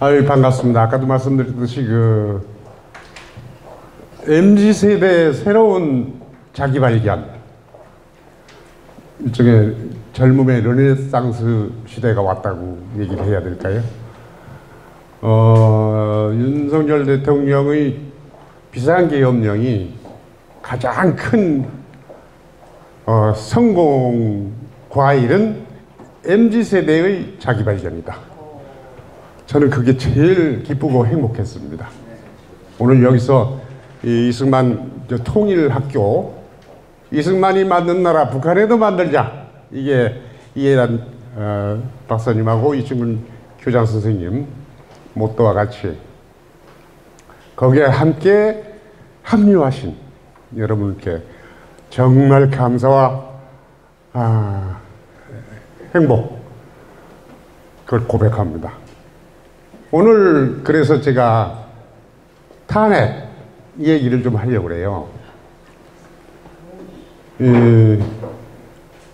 아유, 반갑습니다. 아까도 말씀드렸듯이 MZ세대의 새로운 자기 발견, 일종의 젊음의 르네상스 시대가 왔다고 얘기를 해야 될까요? 윤석열 대통령의 비상계엄령이 가장 큰 성공 과일은 MZ세대의 자기 발견이다. 저는 그게 제일 기쁘고 행복했습니다. 오늘 여기서 이승만 통일학교, 이승만이 만든 나라 북한에도 만들자, 이게 이해란 박사님하고 이승문 교장 선생님 모토와 같이 거기에 함께 합류하신 여러분께 정말 감사와 행복, 그걸 고백합니다. 오늘 그래서 제가 탄핵 얘기를 좀 하려고 그래요.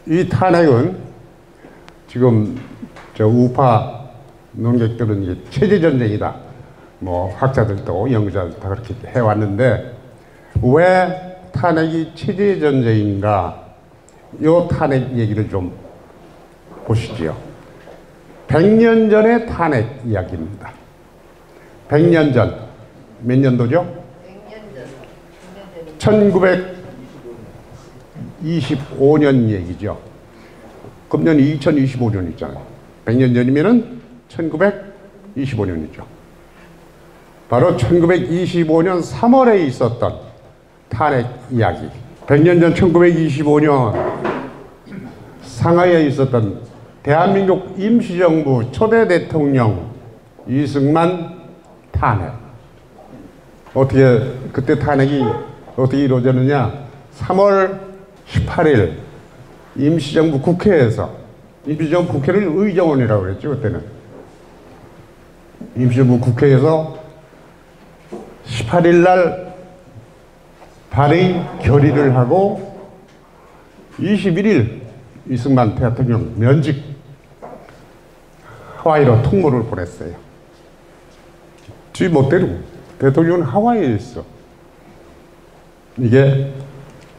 이 탄핵은 지금 우파 논객들은 이게 체제전쟁이다, 뭐 학자들도 연구자들 다 그렇게 해왔는데, 왜 탄핵이 체제전쟁인가, 요 탄핵 얘기를 좀 보시지요. 100년 전의 탄핵 이야기입니다. 100년 전, 몇 년도죠? 1925년 얘기죠. 금년이 2025년 있잖아요. 100년 전이면은 1925년이죠. 바로 1925년 3월에 있었던 탄핵 이야기. 100년 전 1925년 상하이에 있었던 대한민국 임시정부 초대 대통령 이승만 탄핵. 어떻게 그때 탄핵이 어떻게 이루어졌느냐? 3월 18일 임시정부 국회에서, 임시정부 국회를 의정원이라고 그랬죠, 그때는. 임시정부 국회에서 18일 날 발의 결의를 하고 21일 이승만 대통령 면직 하와이로 통보를 보냈어요. 지 멋대로 대통령은 하와이에 있어. 이게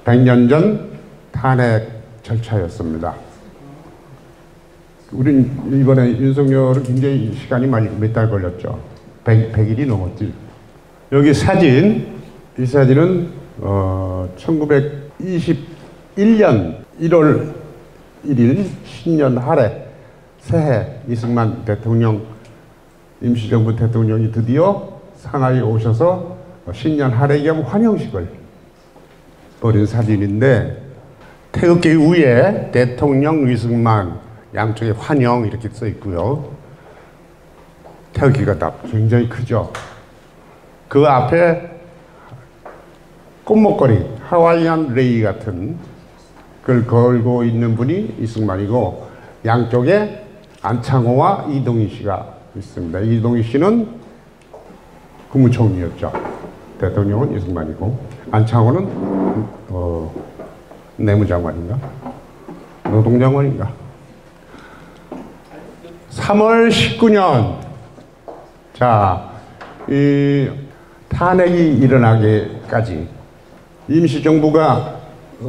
100년 전 탄핵 절차였습니다. 우린 이번에 윤석열은 굉장히 시간이 많이 몇 달 걸렸죠. 100일이 넘었지. 여기 사진, 이 사진은 1921년 1월 1일 신년 할애, 새해 이승만 대통령, 임시정부 대통령이 드디어 상하이에 오셔서 신년 할애 겸 환영식을 벌인 사진인데, 태극기 위에 대통령 이승만, 양쪽에 환영 이렇게 써 있고요. 태극기가 다 굉장히 크죠. 그 앞에 꽃목걸이, 하와이안 레이 같은 그걸 걸고 있는 분이 이승만이고, 양쪽에 안창호와 이동희 씨가 있습니다. 이동희 씨는 국무총리였죠. 대통령은 이승만이고, 안창호는 내무장관인가? 노동장관인가? 3월 19년, 자, 이 탄핵이 일어나기까지 임시정부가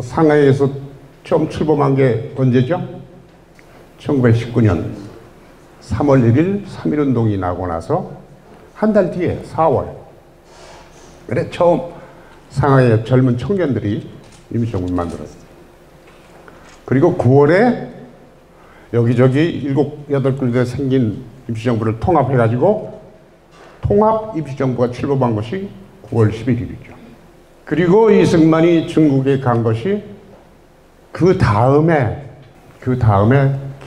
상하이에서 처음 출범한 게 언제죠? 1919년 3월 1일 3.1운동이 나고 나서 한 달 뒤에 4월, 그래 처음 상하이의 젊은 청년들이 임시정부를 만들었어요. 그리고 9월에 여기저기 7, 8군데 생긴 임시정부를 통합해가지고 통합 임시정부가 출범한 것이 9월 11일이죠. 그리고 이승만이 중국에 간 것이 그 다음에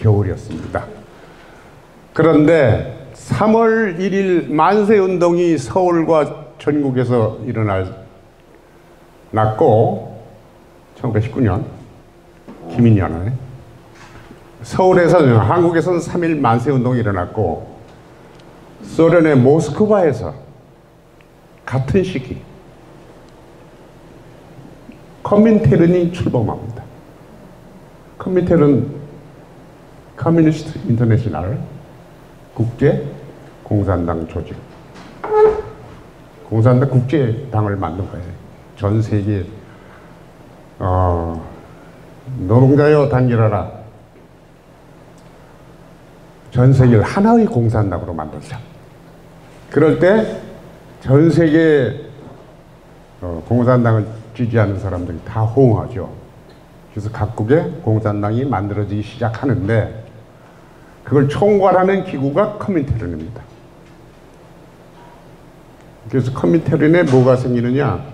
겨울이었습니다. 그런데 3월 1일 만세운동이 서울과 전국에서 났고, 1919년 기민년에 서울에서는, 한국에서는 3일 만세운동이 일어났고, 소련의 모스크바에서 같은 시기 커민테른이 출범합니다. 커민테른, 커뮤니스트 인터내셔널, 국제 공산당 조직. 공산당 국제당을 만든 거예요. 전 세계 노동자여 단결하라. 전 세계를 하나의 공산당으로 만들자. 그럴 때 전 세계 공산당을 지지하는 사람들이 다 호응하죠. 그래서 각국의 공산당이 만들어지기 시작하는데 그걸 총괄하는 기구가 커민테른입니다. 그래서 커민테른에 뭐가 생기느냐?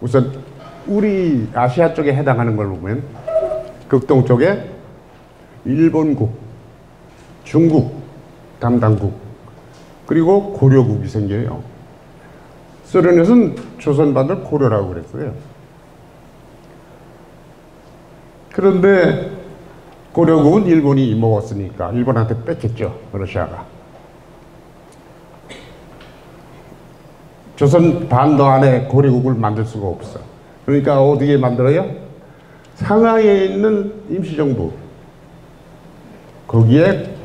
우선 우리 아시아 쪽에 해당하는 걸 보면 극동 쪽에 일본국, 중국 담당국, 그리고 고려국이 생겨요. 소련에서는 조선반도를 고려라고 그랬어요. 그런데 고려국은 일본이 먹었으니까 일본한테 뺏겼죠, 러시아가. 조선 반도 안에 고려국을 만들 수가 없어. 그러니까 어디에 만들어요? 상하이에 있는 임시정부. 거기에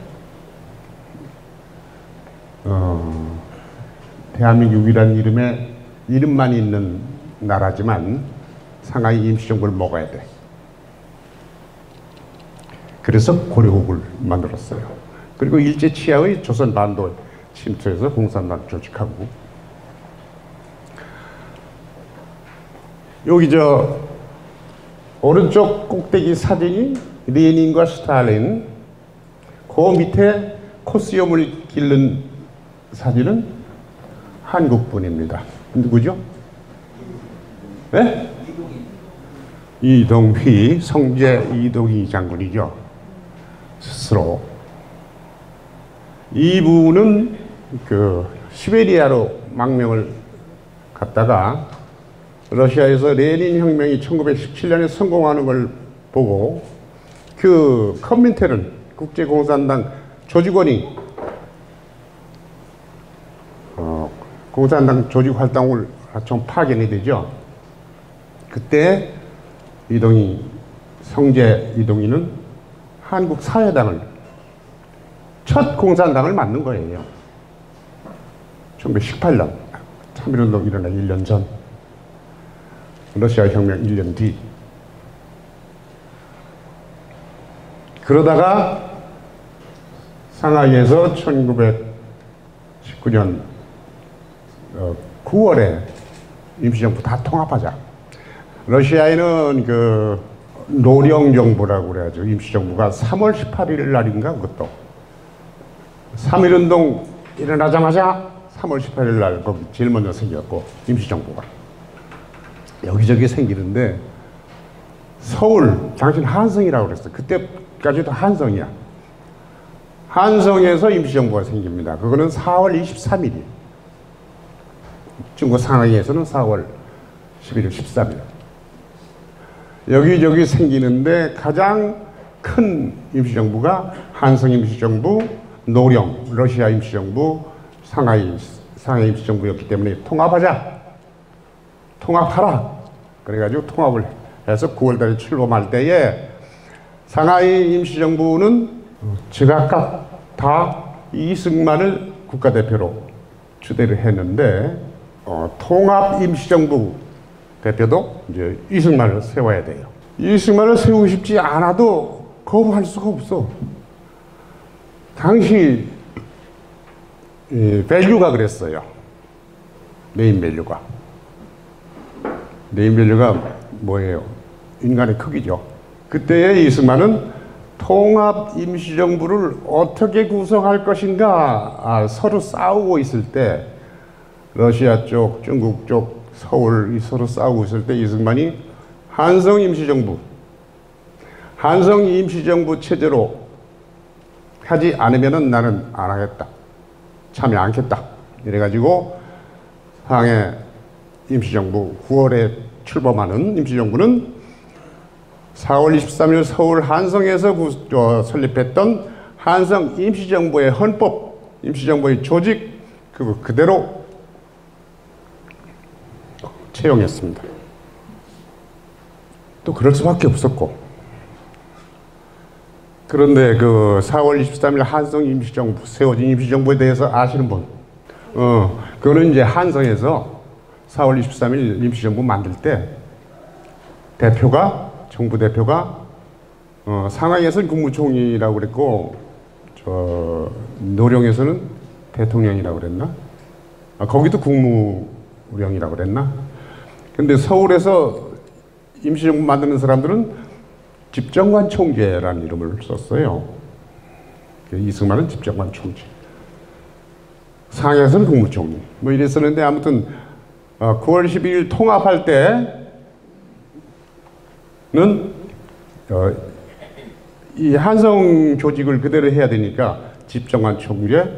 대한민국이라는 이름만 있는 나라지만 상하이 임시정부를 먹어야 돼. 그래서 고려국을 만들었어요. 그리고 일제 치하의 조선 반도 침투해서 공산당 조직하고. 여기 오른쪽 꼭대기 사진이 레닌과 스탈린, 그 밑에 코스염을 기른 사진은 한국분입니다. 누구죠? 네? 이동휘, 성제 이동휘 장군이죠. 스스로. 이분은 시베리아로 망명을 갔다가 러시아에서 레닌 혁명이 1917년에 성공하는 걸 보고 그 커민테른 국제공산당 조직원이 공산당 조직 활동을 좀 파견이 되죠. 그때 성제 이동희는 한국 사회당을 첫 공산당을 만든 거예요. 1918년 3.1운동 일어나 1년 전, 러시아 혁명 1년 뒤. 그러다가 상하이에서 1919년 9월에 임시정부 다 통합하자. 러시아에는 노령정부라고 그래야죠. 임시정부가 3월 18일 날인가 그것도. 3.1운동 일어나자마자 3월 18일 날 거기 제일 먼저 생겼고, 임시정부가. 여기저기 생기는데 서울, 당신 한성이라고 그랬어. 그때까지도 한성이야. 한성에서 임시정부가 생깁니다. 그거는 4월 23일이에요. 중국 상하이에서는 4월 11일, 13일. 여기저기 생기는데 가장 큰 임시정부가 한성 임시정부, 노령, 러시아 임시정부, 상하이 임시정부였기 때문에 통합하라. 그래가지고 통합을 해서 9월달에 출범할 때에 상하이 임시정부는 제각각 다 이승만을 국가대표로 추대를 했는데 통합 임시정부 대표도 이제 이승만을 세워야 돼요. 이승만을 세우고 싶지 않아도 거부할 수가 없어. 당시 밸류가 그랬어요. 메인 밸류가 뭐예요? 인간의 크기죠. 그때의 이승만은 통합 임시정부를 어떻게 구성할 것인가 서로 싸우고 있을 때, 러시아 쪽, 중국 쪽, 서울 서로 싸우고 있을 때 이승만이 한성 임시정부 체제로 하지 않으면은 나는 안 하겠다, 참여 않겠다. 이래가지고 상해 임시정부, 9월에 출범하는 임시정부는 4월 23일 서울 한성에서 설립했던 한성 임시정부의 헌법, 임시정부의 조직 그대로 채용했습니다. 또 그럴 수밖에 없었고, 그런데 그 4월 23일 한성 임시정부, 세워진 임시정부에 대해서 아시는 분? 그거는 이제 한성에서 4월 23일 임시정부 만들 때 대표가, 정부 대표가 상하이에서는 국무총리라고 그랬고, 노령에서는 대통령이라고 그랬나? 거기도 국무령이라고 그랬나? 근데 서울에서 임시정부 만드는 사람들은 집정관 총재라는 이름을 썼어요. 이승만은 집정관 총재. 상하이에서는 국무총리. 뭐 이랬었는데 아무튼 9월 12일 통합할 때는 이 한성 조직을 그대로 해야 되니까 집정관 총재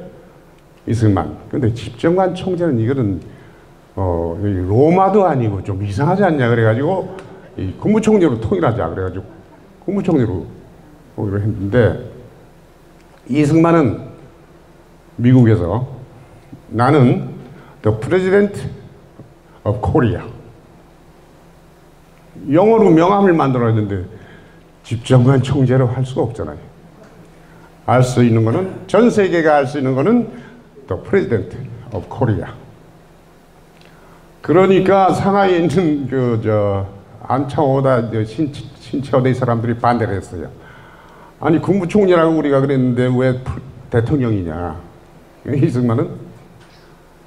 이승만. 근데 집정관 총재는 이거는 로마도 아니고 좀 이상하지 않냐 그래가지고 이 국무총리로 통일하자 그래가지고 국무총리로 통일을 했는데, 이승만은 미국에서 나는 The President of Korea, 영어로 명함을 만들어야 되는데 집정관 총재로 할 수가 없잖아요. 알 수 있는 거는, 전 세계가 알 수 있는 거는 The President of Korea. 그러니까 상하이에 있는 안창호다 신채호대 사람들이 반대를 했어요. 아니 국무총리라고 우리가 그랬는데 왜 대통령이냐. 이승만은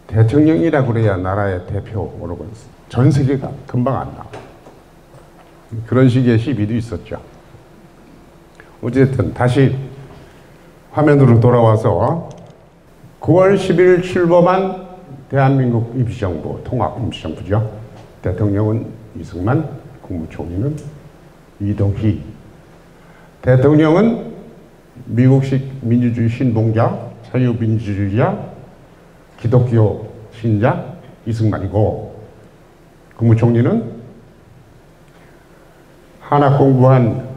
대통령이라고 그래야 나라의 대표라고 했어요. 전 세계가 금방 안 나와. 그런 식의 시비도 있었죠. 어쨌든 다시 화면으로 돌아와서 9월 10일 출범한 대한민국 임시정부, 통합 임시정부죠. 대통령은 이승만, 국무총리는 이동희. 대통령은 미국식 민주주의 신봉자, 자유민주주의자, 기독교 신자 이승만이고, 국무총리는 한학 공부한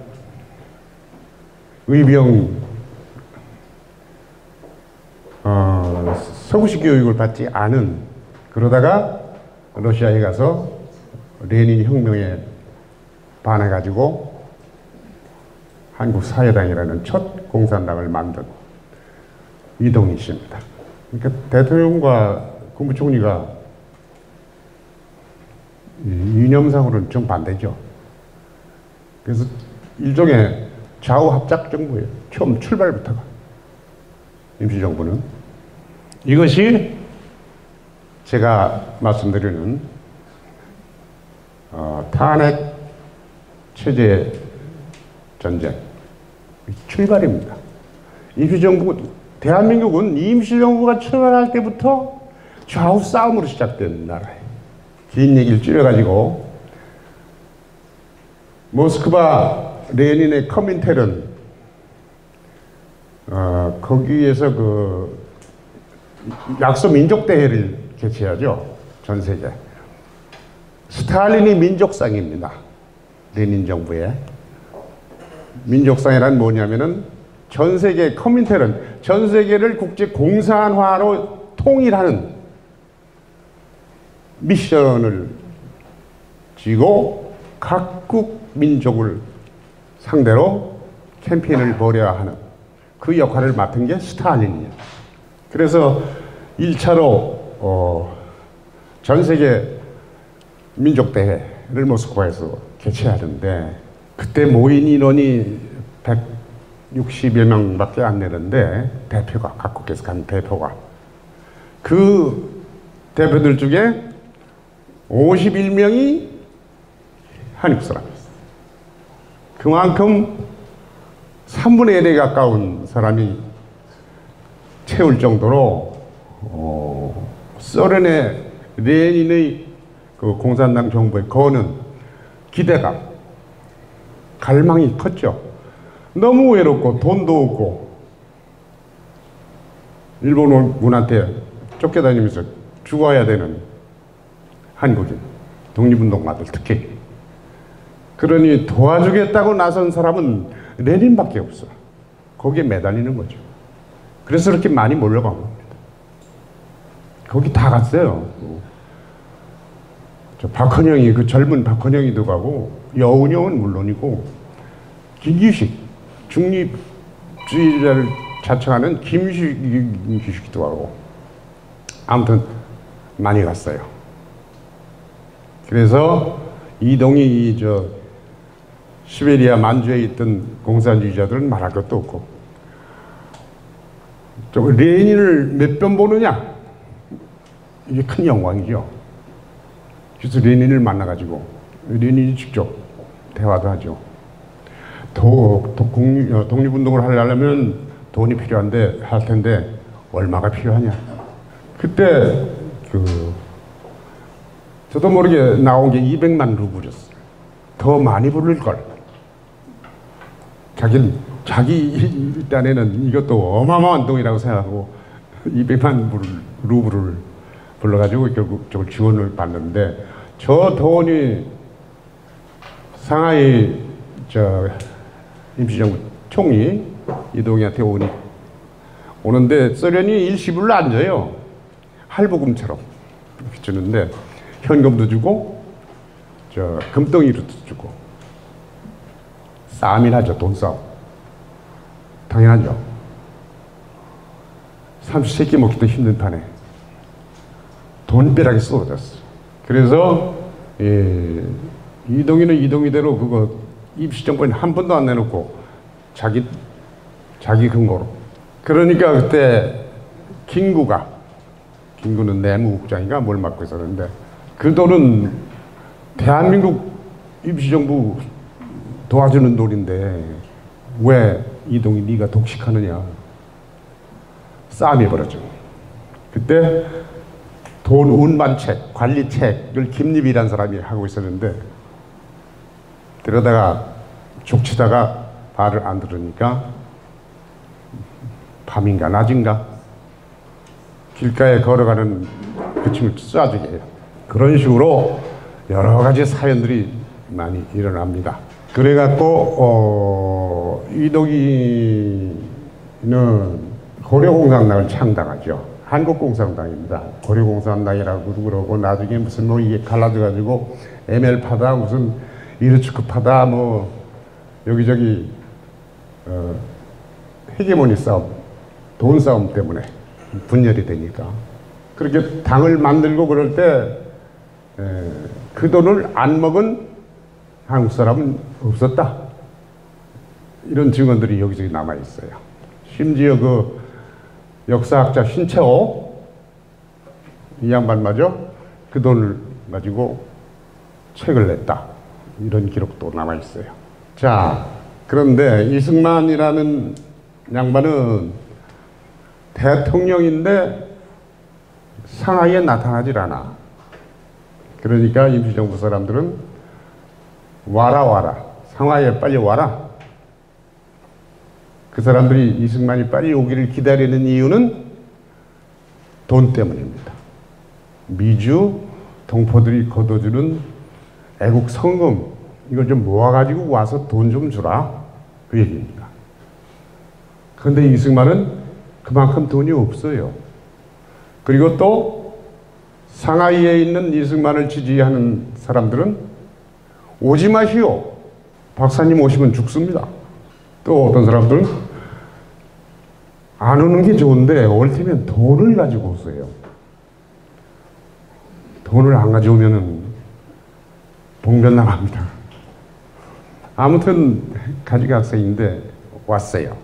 의병 서구식 교육을 받지 않은, 그러다가 러시아에 가서 레닌 혁명에 반해가지고 한국사회당이라는 첫 공산당을 만든 이동희 씨입니다. 그러니까 대통령과 국무총리가 이념상으로는 정반대죠. 그래서 일종의 좌우합작 정부예요. 처음 출발부터가. 임시정부는. 이것이 제가 말씀드리는 탄핵 체제 전쟁 출발입니다. 임시정부, 대한민국은 임시정부가 출발할 때부터 좌우 싸움으로 시작된 나라예요. 긴 얘기를 줄여가지고, 모스크바 레닌의 커민텔은 거기에서 그 약소 민족대회를 개최하죠. 전 세계. 스탈린이 민족상입니다. 레닌 정부의. 민족상이란 뭐냐면은 전 세계 커민텔은 전 세계를 국제 공산화로 통일하는 미션을 쥐고 각국 민족을 상대로 캠페인을 벌여야 하는 그 역할을 맡은 게 스탈린이에요. 그래서 1차로 전 세계 민족대회를 모스크바에서 개최하는데, 그때 모인 인원이 160여 명밖에 안 되는데, 대표가, 각국에서 간 대표가, 그 대표들 중에 51명이 한국 사람이었어요. 그만큼 3분의 1에 가까운 사람이 채울 정도로 소련의 레닌의 그 공산당 정부에 거는 기대감, 갈망이 컸죠. 너무 외롭고 돈도 없고 일본군한테 쫓겨다니면서 죽어야 되는 한국인, 독립운동가들 특히. 그러니 도와주겠다고 나선 사람은 레닌밖에 없어. 거기에 매달리는 거죠. 그래서 그렇게 많이 몰려간 겁니다. 거기 다 갔어요. 저 박헌영이, 그 젊은 박헌영이도 가고, 여운형은 물론이고, 김규식, 중립 민족주의자를 자청하는 김유식이기도 하고 아무튼 많이 갔어요. 그래서 이동이 시베리아 만주에 있던 공산주의자들은 말할 것도 없고 레닌을 몇 번 보느냐 이게 큰 영광이죠. 그래서 레닌을 만나가지고 레닌이 직접 대화도 하죠. 독립운동을 하려면 돈이 필요한데 할 텐데 얼마가 필요하냐. 그때 저도 모르게 나온 게 200만 루블이었어요. 더 많이 부를 걸. 자기 딴에는 이것도 어마어마한 돈이라고 생각하고 200만 루블을 불러가지고 결국 저걸 지원을 받는데 저 돈이 상하이 임시정부 총리 이동희한테 오는데 소련이 일시불로 안 줘요. 할부금처럼 이렇게 주는데 현금도 주고 금덩이도 주고 싸움이 나죠. 돈 싸움. 당연하죠. 삼시세끼 먹기도 힘든 판에 돈벼락이 쏟아졌어. 그래서 이동희는 이동희대로 그거 임시정부는 한 번도 안 내놓고 자기 근거로. 그러니까 그때 김구는 내무국장인가 뭘 맡고 있었는데 그 돈은 대한민국 임시정부 도와주는 돈인데 왜 이동희 네가 독식하느냐. 싸움이 벌어져. 그때 돈 운반책, 관리책을 김립이라는 사람이 하고 있었는데 그러다가 족치다가 말을 안 들으니까 밤인가 낮인가 길가에 걸어가는 그 친구를 쏴주게 해요. 그런 식으로 여러 가지 사연들이 많이 일어납니다. 그래갖고 이동희는 고려공산당을 창당하죠. 한국공산당입니다. 고려공산당이라고 그러고 나중에 무슨 이게 갈라져가지고 ML파다 무슨 이르츠크파다 여기저기 헤게모니 싸움, 돈 싸움 때문에 분열이 되니까 그렇게 당을 만들고 그럴 때 그 돈을 안 먹은 한국 사람은 없었다. 이런 증언들이 여기저기 남아 있어요. 심지어 그 역사학자 신채호 이 양반 말이죠. 그 돈을 가지고 책을 냈다. 이런 기록도 남아 있어요. 자, 그런데 이승만이라는 양반은 대통령인데 상하이에 나타나질 않아. 그러니까 임시정부 사람들은 와라 상하이에 빨리 와라. 그 사람들이 이승만이 빨리 오기를 기다리는 이유는 돈 때문입니다. 미주 동포들이 걷어주는 애국 성금 이걸 좀 모아가지고 와서 돈 좀 주라. 그 얘기입니다. 그런데 이승만은 그만큼 돈이 없어요. 그리고 또 상하이에 있는 이승만을 지지하는 사람들은 오지 마시오. 박사님 오시면 죽습니다. 또 어떤 사람들은 안 오는 게 좋은데 올 테면 돈을 가지고 오세요. 돈을 안 가져오면 봉변 나갑니다. 아무튼 가지각색인데 왔어요.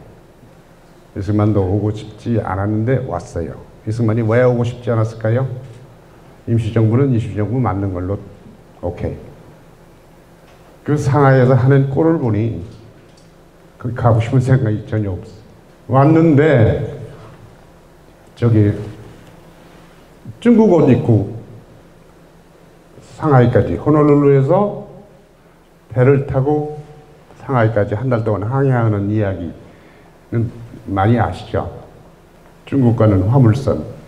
이승만도 오고 싶지 않았는데 왔어요. 이승만이 왜 오고 싶지 않았을까요? 임시정부는 임시정부 맞는 걸로 오케이. 그 상하이에서 하는 꼴을 보니 거기 가고 싶은 생각이 전혀 없어. 왔는데 중국 옷 입고 상하이까지 호놀룰루에서 배를 타고 상하이까지 한 달 동안 항해하는 이야기는 많이 아시죠? 중국 가는 화물선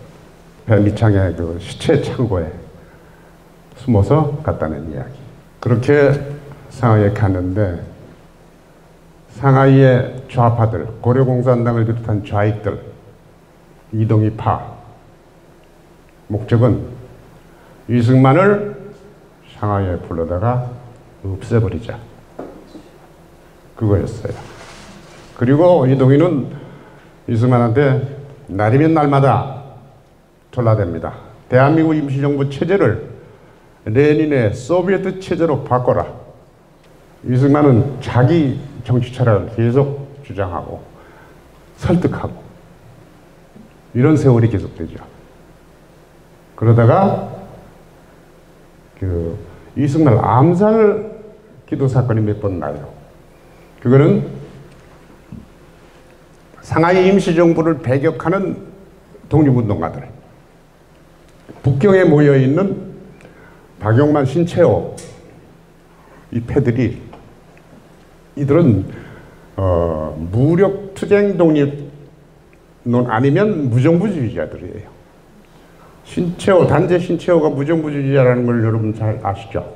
배 밑창에 그 시체 창고에 숨어서 갔다는 이야기. 그렇게 상하이에 갔는데 상하이의 좌파들, 고려공산당을 비롯한 좌익들, 이동희파 목적은 이승만을 상하이에 불러다가 없애버리자. 그거였어요. 그리고 이동희는 이승만한테 날이면 날마다 전라대입니다. 대한민국 임시정부 체제를 레닌의 소비에트 체제로 바꿔라. 이승만은 자기 정치 철학을 계속 주장하고 설득하고 이런 세월이 계속되죠. 그러다가 이승만 암살 기도 사건이 몇 번 나요. 그거는 상하이 임시정부를 배격하는 독립운동가들, 북경에 모여있는 박용만, 신채호 이 패들이 이들은 무력 투쟁 독립론 아니면 무정부주의자들이에요. 단재 신채호가 무정부주의자라는 걸 여러분 잘 아시죠?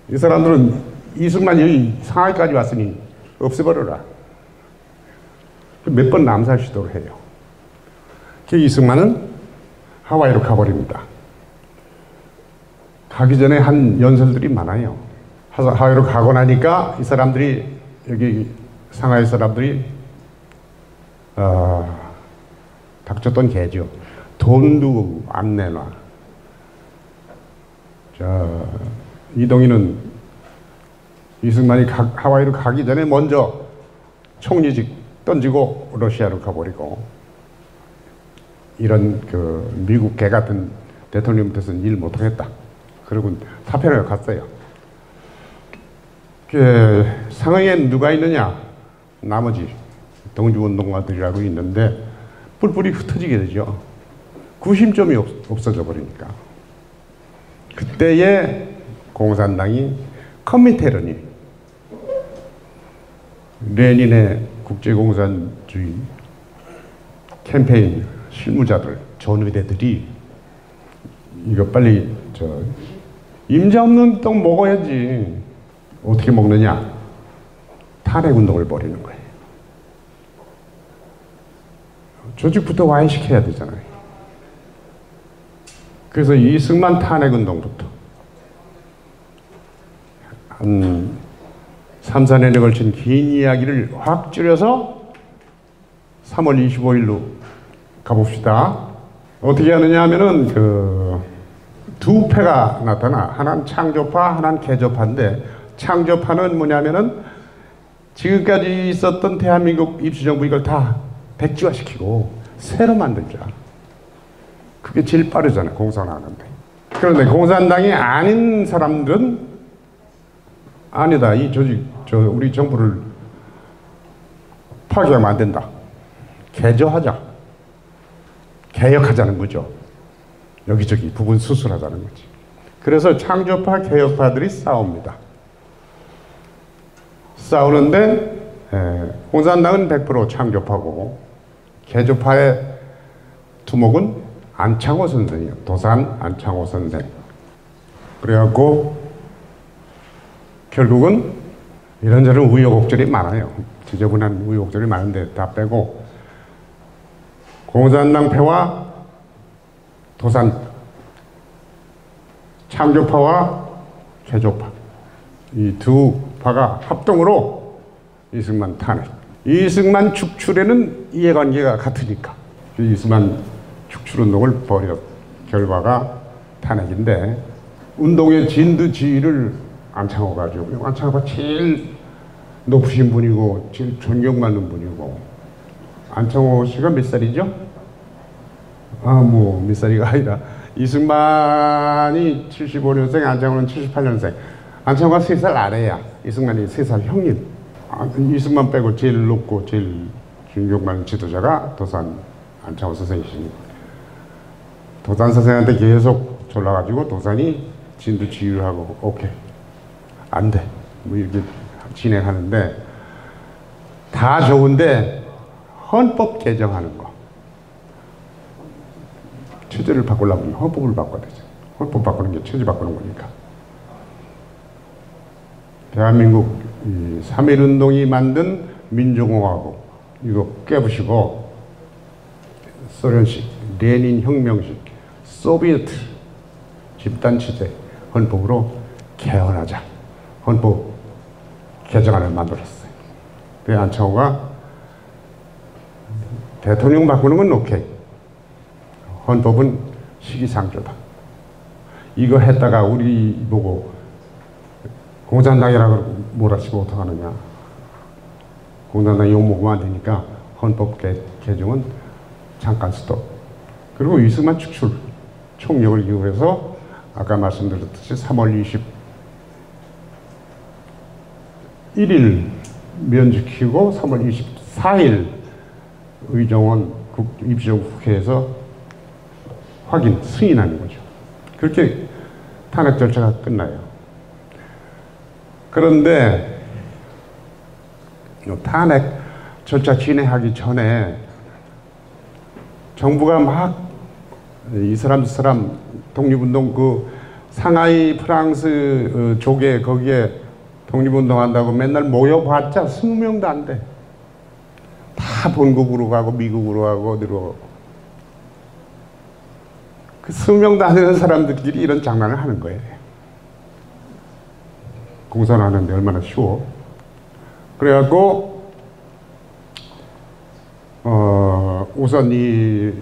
이 사람들은 이승만이 여기 상하이까지 왔으니 없애버려라. 몇 번 남살 시도를 해요. 이승만은 하와이로 가버립니다. 가기 전에 한 연설들이 많아요. 하와이로 가고 나니까 이 사람들이, 여기 상하이 사람들이 닥쳤던 개죠. 돈도 안 내놔. 이동희는 이승만이 하와이로 가기 전에 먼저 총리직 던지고 러시아로 가버리고, 이런 미국 개 같은 대통령 밑에서는 일 못하겠다. 그리고 사표를 갔어요. 상하이에 누가 있느냐? 나머지 동주운동가들이라고 있는데 뿔뿔이 흩어지게 되죠. 구심점이 없어져 버리니까. 그때의 공산당이 커민테른이 레닌의 국제공산주의 캠페인 실무자들, 전위대들이 이거 빨리 임자 없는 떡 먹어야지. 어떻게 먹느냐? 탄핵운동을 벌이는 거예요. 조직부터 와해시켜야 되잖아요. 그래서 이승만 탄핵운동부터 한 3, 4년에 걸친 긴 이야기를 확 줄여서 3월 25일로 가봅시다. 어떻게 하느냐 하면은 두 패가 나타나. 하나는 창조파, 하나는 개조파인데, 창조파는 뭐냐면은 지금까지 있었던 대한민국 임시정부 이걸 다 백지화시키고 새로 만들자. 그게 제일 빠르잖아요, 공산하는데. 그런데 공산당이 아닌 사람들은 아니다. 이 우리 정부를 파괴하면 안 된다. 개조하자. 개혁하자는 거죠. 여기저기 부분 수술하자는 거지. 그래서 창조파, 개혁파들이 싸웁니다. 싸우는데 공산당은 100% 창조파고 개조파의 두목은 안창호 선생이에요. 도산 안창호 선생. 그래갖고 결국은 이런저런 우여곡절이 많아요. 지저분한 우여곡절이 많은데 다 빼고 공산당패와 도산 창조파와 개조파 이 두 파가 합동으로 이승만 탄핵. 이승만 축출에는 이해관계가 같으니까 이승만 축출운동을 벌여 결과가 탄핵인데, 운동의 진두지휘를 안창호가 하죠. 안창호가 제일 높으신 분이고 제일 존경받는 분이고. 안창호 씨가 몇 살이죠? 몇 살이가 아니라 이승만이 75년생, 안창호는 78년생. 안창호가 3살 아래야. 이승만이 3살 형님. 이승만 빼고 제일 높고 제일 존경받는 지도자가 도산 안창호 선생이십니다. 도산 선생한테 계속 졸라가지고 도산이 진두지휘를 하고 오케이 안 돼 뭐 이렇게 진행하는데, 다 좋은데 헌법 개정하는 거, 체제를 바꾸려면 헌법을 바꿔야 되죠. 헌법 바꾸는 게 체제 바꾸는 거니까. 대한민국 3.1운동이 만든 민주공화국 이거 깨부시고 소련식, 레닌 혁명식, 소비에트 집단체제 헌법으로 개헌하자. 헌법 개정안을 만들었어요. 안창호가 대통령 바꾸는 건 오케이. 헌법은 시기상조다. 이거 했다가 우리 보고 공산당이라고 몰아치고 어떡하느냐. 공산당 욕먹으면 안 되니까 헌법 개정은 잠깐 스톱. 그리고 이승만 축출 총력을 기울여서 아까 말씀드렸듯이 3월 21일 면직키고 3월 24일 의정원 임시정 국회에서 확인, 승인하는 거죠. 그렇게 탄핵 절차가 끝나요. 그런데 탄핵 절차 진행하기 전에 정부가 막 이 사람 독립운동 그 상하이 프랑스 조계 거기에 독립운동한다고 맨날 모여봤자 20명도 안 돼. 다 본국으로 가고 미국으로 가고 어디로 가고. 그 20명도 안 되는 사람들끼리 이런 장난을 하는 거예요. 공산하는데 얼마나 쉬워. 그래갖고 우선 이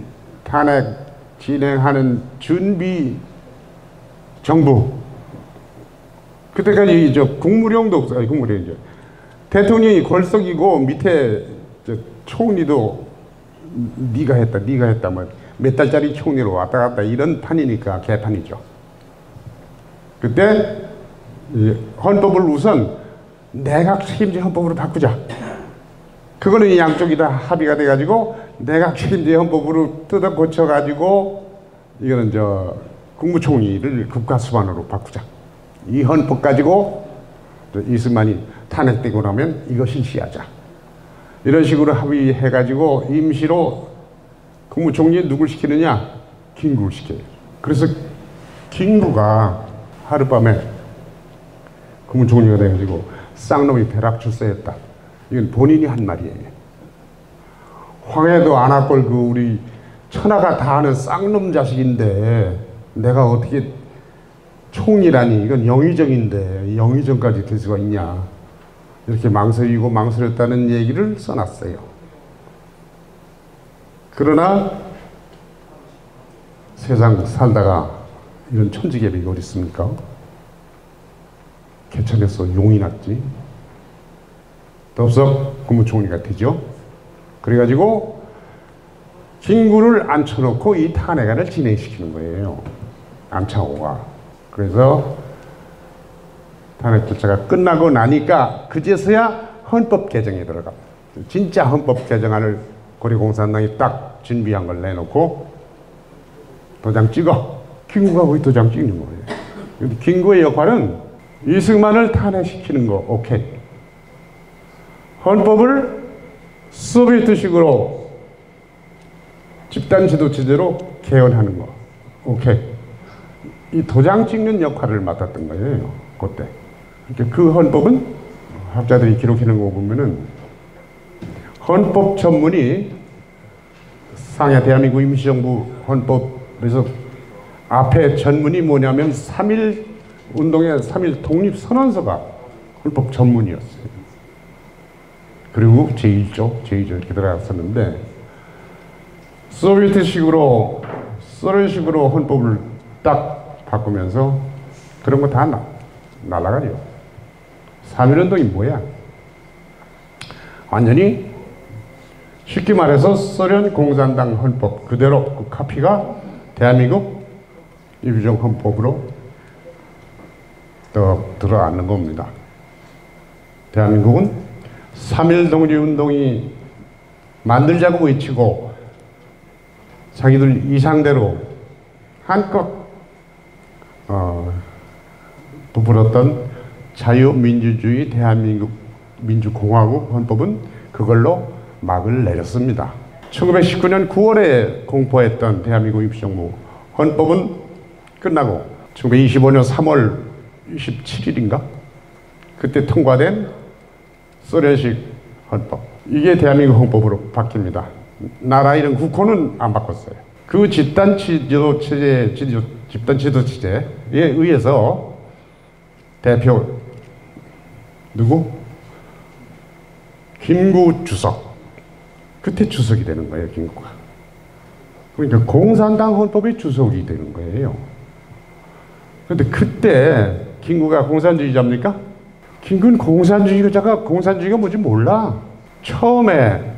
탄핵 진행하는 준비 정부 그때까지 국무령도 없어요. 국무령이죠. 대통령이 골석이고 밑에 총리도 네가 했다 뭐 몇 달짜리 총리로 왔다 갔다 이런 판이니까 개판이죠. 그때 헌법을 우선 내각 책임제 헌법으로 바꾸자. 그거는 양쪽이 다 합의가 돼가지고 내각 책임제 헌법으로 뜯어 고쳐가지고 이거는 국무총리를 국가수반으로 바꾸자. 이 헌법 가지고 이승만이 탄핵되고 나면 이거 실시하자. 이런 식으로 합의해가지고 임시로 국무총리에 누굴 시키느냐? 김구를 시켜요. 그래서 김구가 하룻밤에 국무총리가 돼가지고 쌍놈이 벼락 출세했다. 이건 본인이 한 말이에요. 황해도 안압골 우리 천하가 다 아는 쌍놈 자식인데 내가 어떻게 총리라니 이건 영의정인데 영의정까지 될 수가 있냐. 이렇게 망설이고 망설였다는 얘기를 써놨어요. 그러나 세상 살다가 이런 천지개벽이 어디 있습니까? 개천에서 용이 났지. 덥석 국무총리가 되죠. 그래가지고 김구를 앉혀놓고 이 탄핵안을 진행시키는 거예요. 안창호가. 그래서 탄핵 절차가 끝나고 나니까 그제서야 헌법 개정에 들어가. 진짜 헌법 개정안을 고려공산당이 딱 준비한 걸 내놓고 도장 찍어. 김구가 거기 도장 찍는 거예요. 근데 김구의 역할은 이승만을 탄핵시키는 거 오케이. 헌법을 소비에트식으로 집단지도체제로 개헌하는 거 오케이. 이 도장 찍는 역할을 맡았던 거예요. 그때. 그러니까 그 헌법은 학자들이 기록해놓은 거 보면은 헌법 전문이 상해 대한민국 임시정부 헌법에서 앞에 전문이 뭐냐면 3.1 운동의 3.1 독립선언서가 헌법 전문이었어요. 그리고 제1조, 제2조 이렇게 들어갔었는데 소비에트식으로 소련식으로 헌법을 딱 바꾸면서 그런 거 다 날아가죠. 3.1 운동이 뭐야? 완전히 쉽게 말해서 소련 공산당 헌법 그대로 그 카피가 대한민국 임시정 헌법으로 들어앉는 겁니다. 대한민국은 3.1 독립운동이 만들자고 외치고 자기들 이상대로 한껏 부풀었던 자유민주주의 대한민국 민주공화국 헌법은 그걸로 막을 내렸습니다. 1919년 9월에 공포했던 대한민국 임시정부 헌법은 끝나고 1925년 3월 27일인가? 그때 통과된 소련식 헌법. 이게 대한민국 헌법으로 바뀝니다. 나라 이름 국호는 안 바꿨어요. 그 집단지도체제에 의해서 대표 누구? 김구 주석. 그때 주석이 되는 거예요, 김구가. 그러니까 공산당 헌법의 주석이 되는 거예요. 그런데 그때 김구가 공산주의자입니까? 김구는 공산주의가 뭔지 몰라. 처음에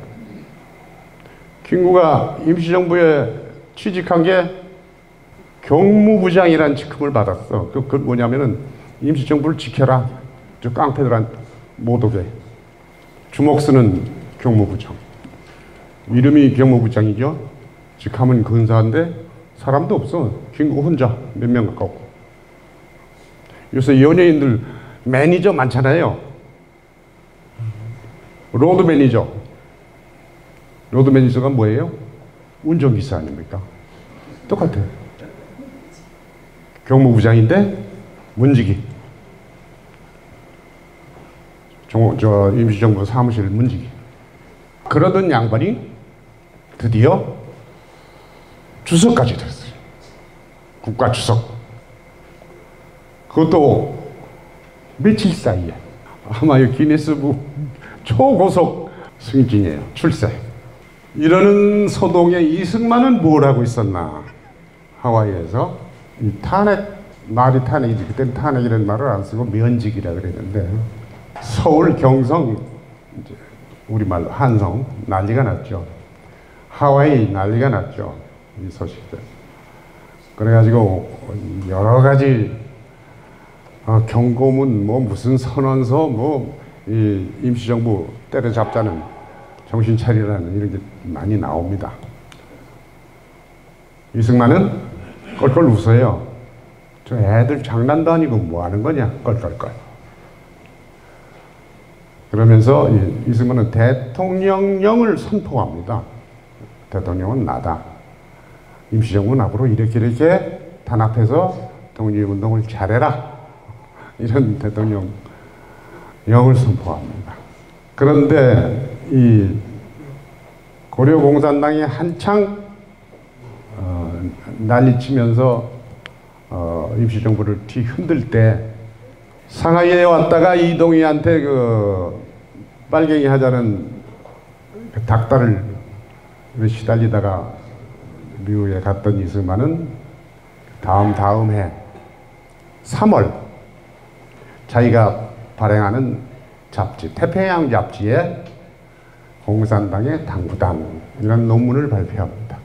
김구가 임시정부에 취직한 게 경무부장이라는 직함을 받았어. 그건 뭐냐면은 임시정부를 지켜라. 저 깡패들한테 못 오게. 주먹 쓰는 경무부장. 이름이 경무부장이죠. 직함은 근사한데 사람도 없어. 김구 혼자 몇 명 가까워. 요새 연예인들 매니저 많잖아요. 로드 매니저. 로드 매니저가 뭐예요? 운전기사 아닙니까? 똑같아요. 경무부장인데 문지기. 저 임시정부 사무실 문지기. 그러던 양반이 드디어 주석까지 됐어요. 국가주석. 그것도 며칠 사이에. 아마 이 기네스북 초고속 승진이에요. 출세. 이러는 소동에 이승만은 뭘 하고 있었나? 하와이에서 이 말이 탄핵이지. 그때는 탄핵이라는 말을 안 쓰고 면직이라 그랬는데 서울 경성, 이제 우리말로 한성 난리가 났죠. 하와이 난리가 났죠. 이 소식들. 그래가지고 여러 가지 경고문, 무슨 선언서, 이 임시정부 때려잡자는 정신 차리라는 이런 게 많이 나옵니다. 이승만은 껄껄 웃어요. 저 애들 장난도 아니고 뭐 하는 거냐? 껄껄껄. 그러면서 이승만은 대통령령을 선포합니다. 대통령은 나다. 임시정부는 앞으로 이렇게 단합해서 독립운동을 잘해라. 이런 대통령령을 선포합니다. 그런데 이 고려공산당이 한창 난리치면서 임시정부를 뒤흔들 때 상하이에 왔다가 이동희한테 빨갱이 하자는 닭다를 시달리다가 미국에 갔던 이승만은 다음 해 3월 자기가 발행하는 잡지, 태평양 잡지에 공산당의 당부당이라는 논문을 발표합니다.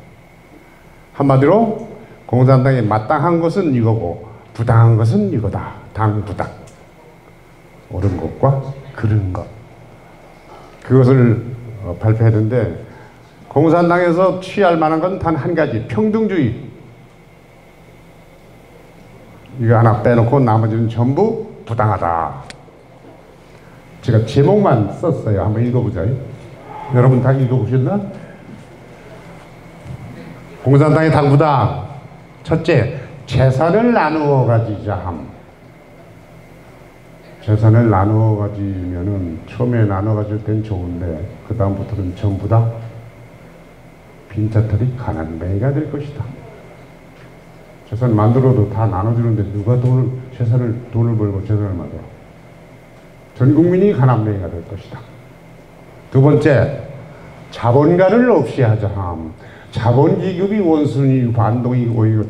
한마디로 공산당에 마땅한 것은 이거고 부당한 것은 이거다. 당부당. 옳은 것과 그른 것. 그것을 발표했는데 공산당에서 취할 만한 건 단 한 가지. 평등주의. 이거 하나 빼놓고 나머지는 전부 부당하다. 제가 제목만 썼어요. 한번 읽어보자. 여러분 다 읽어보셨나? 공산당의 당부당. 첫째, 재산을 나누어 가지자 함. 재산을 나누어 가지면은 처음에 나누어 가질 땐 좋은데 그 다음부터는 전부 다 빈자털이 가난뱅이가 될 것이다. 재산 만들어도 다 나눠주는데 누가 돈을 벌고 재산을 만들어? 전 국민이 가난뱅이가 될 것이다. 두 번째, 자본가를 없이 하자 함. 자본기급이 원순위, 반동이고 이거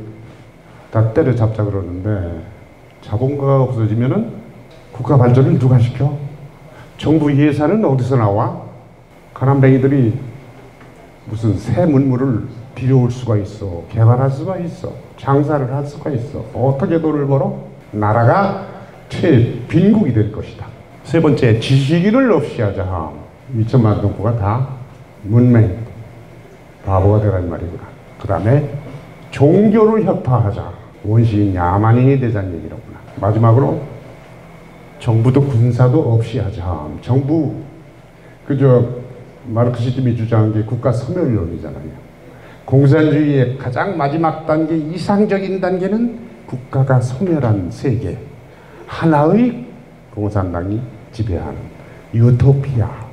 다 때려잡자 그러는데 자본가가 없어지면은 국가 발전을 누가 시켜? 정부 예산은 어디서 나와? 가난뱅이들이 무슨 새 문물을 들여올 수가 있어. 개발할 수가 있어. 장사를 할 수가 있어. 어떻게 돈을 벌어? 나라가 빈국이 될 것이다. 세 번째, 지식인을 없이 하자. 2천만 동포가 다 문맹, 바보가 되라는 말이구나. 그 다음에 종교를 혁파하자. 원시인, 야만인이 되자는 얘기로구나. 마지막으로 정부도 군사도 없이 하자. 정부, 마르크시즘이 주장한 게 국가 소멸론이잖아요. 공산주의의 가장 마지막 단계, 이상적인 단계는 국가가 소멸한 세계. 하나의 공산당이 지배하는 유토피아.